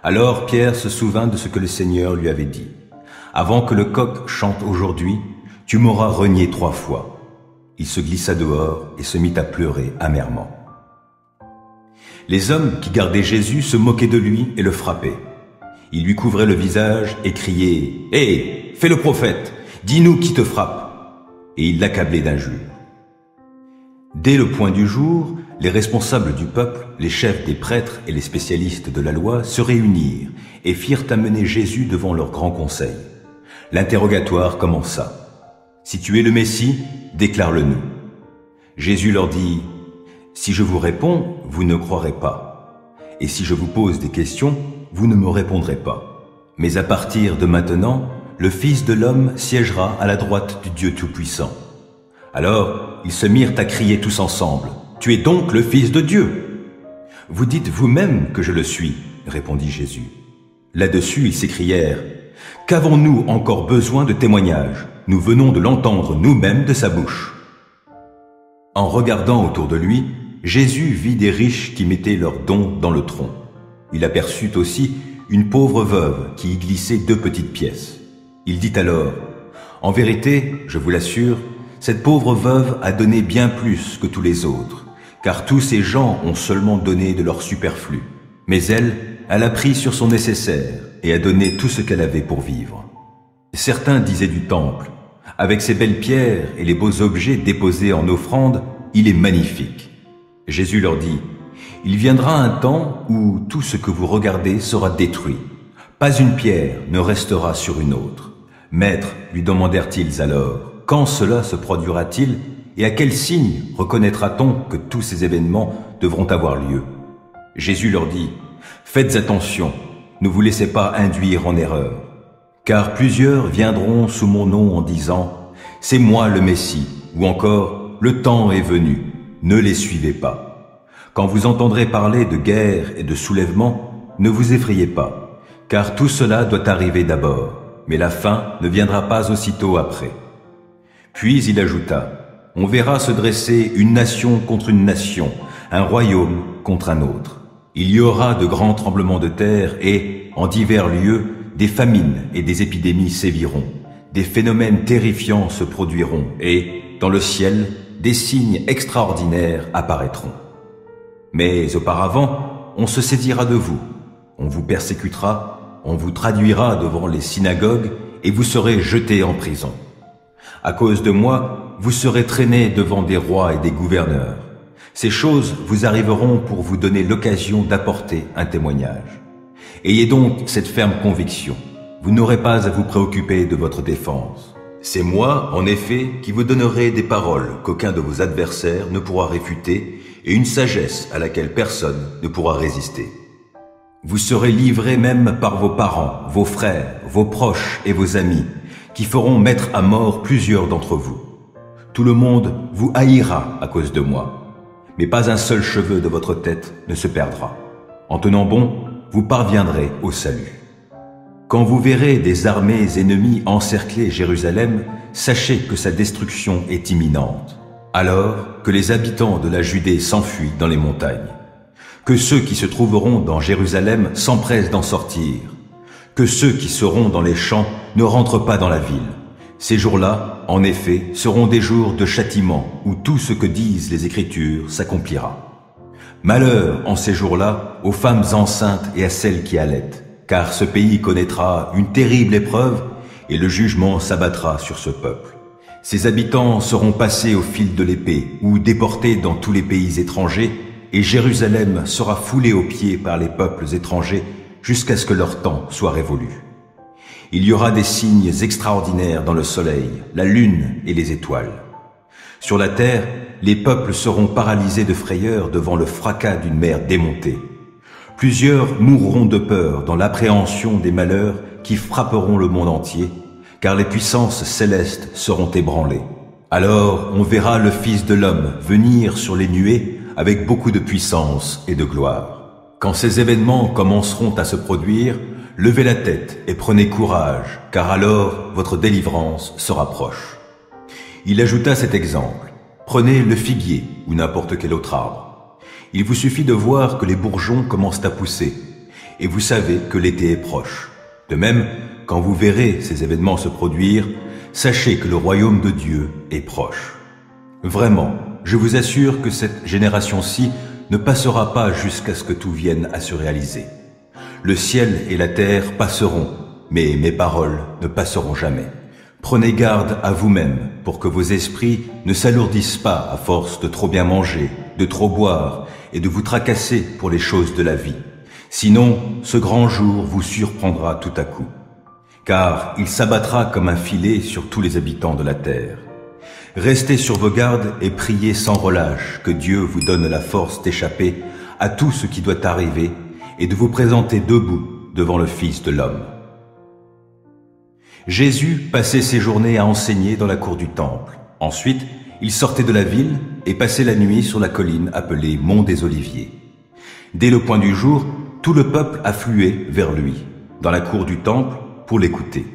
Alors Pierre se souvint de ce que le Seigneur lui avait dit. « Avant que le coq chante aujourd'hui, tu m'auras renié 3 fois. » Il se glissa dehors et se mit à pleurer amèrement. Les hommes qui gardaient Jésus se moquaient de lui et le frappaient. Ils lui couvraient le visage et criaient « Hé, fais le prophète, dis-nous qui te frappe !» Et ils l'accablaient d'injures. Dès le point du jour, les responsables du peuple, les chefs des prêtres et les spécialistes de la loi se réunirent et firent amener Jésus devant leur grand conseil. L'interrogatoire commença. « Si tu es le Messie, déclare-le-nous. » Jésus leur dit, « Si je vous réponds, vous ne croirez pas. Et si je vous pose des questions, vous ne me répondrez pas. Mais à partir de maintenant, le Fils de l'homme siégera à la droite du Dieu Tout-Puissant. » Alors, ils se mirent à crier tous ensemble, « Tu es donc le Fils de Dieu !»« Vous dites vous-même que je le suis, » répondit Jésus. Là-dessus, ils s'écrièrent, « Qu'avons-nous encore besoin de témoignages? Nous venons de l'entendre nous-mêmes de sa bouche. » En regardant autour de lui, Jésus vit des riches qui mettaient leurs dons dans le tronc. Il aperçut aussi une pauvre veuve qui y glissait 2 petites pièces. Il dit alors, « En vérité, je vous l'assure, cette pauvre veuve a donné bien plus que tous les autres, car tous ces gens ont seulement donné de leur superflu. Mais elle a pris sur son nécessaire et a donné tout ce qu'elle avait pour vivre. Certains disaient du temple, avec ses belles pierres et les beaux objets déposés en offrande, il est magnifique. Jésus leur dit, il viendra un temps où tout ce que vous regardez sera détruit. Pas une pierre ne restera sur une autre. Maître, lui demandèrent-ils alors, quand cela se produira-t-il et à quel signe reconnaîtra-t-on que tous ces événements devront avoir lieu? Jésus leur dit, faites attention, ne vous laissez pas induire en erreur, car plusieurs viendront sous mon nom en disant, c'est moi le Messie, ou encore, le temps est venu, ne les suivez pas. Quand vous entendrez parler de guerre et de soulèvement, ne vous effrayez pas, car tout cela doit arriver d'abord, mais la fin ne viendra pas aussitôt après. Puis il ajouta, on verra se dresser une nation contre une nation, un royaume contre un autre. Il y aura de grands tremblements de terre et, en divers lieux, des famines et des épidémies séviront. Des phénomènes terrifiants se produiront et, dans le ciel, des signes extraordinaires apparaîtront. Mais auparavant, on se saisira de vous, on vous persécutera, on vous traduira devant les synagogues et vous serez jetés en prison. À cause de moi, vous serez traînés devant des rois et des gouverneurs. Ces choses vous arriveront pour vous donner l'occasion d'apporter un témoignage. Ayez donc cette ferme conviction. Vous n'aurez pas à vous préoccuper de votre défense. C'est moi, en effet, qui vous donnerai des paroles qu'aucun de vos adversaires ne pourra réfuter et une sagesse à laquelle personne ne pourra résister. Vous serez livrés même par vos parents, vos frères, vos proches et vos amis, qui feront mettre à mort plusieurs d'entre vous. Tout le monde vous haïra à cause de moi. Mais pas un seul cheveu de votre tête ne se perdra. En tenant bon, vous parviendrez au salut. Quand vous verrez des armées ennemies encercler Jérusalem, sachez que sa destruction est imminente. Alors que les habitants de la Judée s'enfuient dans les montagnes. Que ceux qui se trouveront dans Jérusalem s'empressent d'en sortir. Que ceux qui seront dans les champs ne rentrent pas dans la ville. Ces jours-là, en effet, seront des jours de châtiment où tout ce que disent les Écritures s'accomplira. Malheur en ces jours-là aux femmes enceintes et à celles qui allaitent, car ce pays connaîtra une terrible épreuve et le jugement s'abattra sur ce peuple. Ses habitants seront passés au fil de l'épée ou déportés dans tous les pays étrangers et Jérusalem sera foulée aux pieds par les peuples étrangers jusqu'à ce que leur temps soit révolu. Il y aura des signes extraordinaires dans le soleil, la lune et les étoiles. Sur la terre, les peuples seront paralysés de frayeur devant le fracas d'une mer démontée. Plusieurs mourront de peur dans l'appréhension des malheurs qui frapperont le monde entier, car les puissances célestes seront ébranlées. Alors on verra le Fils de l'homme venir sur les nuées avec beaucoup de puissance et de gloire. Quand ces événements commenceront à se produire, levez la tête et prenez courage, car alors votre délivrance sera proche. Il ajouta cet exemple. Prenez le figuier ou n'importe quel autre arbre. Il vous suffit de voir que les bourgeons commencent à pousser, et vous savez que l'été est proche. De même, quand vous verrez ces événements se produire, sachez que le royaume de Dieu est proche. Vraiment, je vous assure que cette génération-ci ne passera pas jusqu'à ce que tout vienne à se réaliser. Le ciel et la terre passeront, mais mes paroles ne passeront jamais. Prenez garde à vous-même pour que vos esprits ne s'alourdissent pas à force de trop bien manger, de trop boire et de vous tracasser pour les choses de la vie. Sinon, ce grand jour vous surprendra tout à coup. Car il s'abattra comme un filet sur tous les habitants de la terre. Restez sur vos gardes et priez sans relâche que Dieu vous donne la force d'échapper à tout ce qui doit arriver et de vous présenter debout devant le Fils de l'homme. Jésus passait ses journées à enseigner dans la cour du temple. Ensuite, il sortait de la ville et passait la nuit sur la colline appelée Mont des Oliviers. Dès le point du jour, tout le peuple affluait vers lui, dans la cour du temple, pour l'écouter.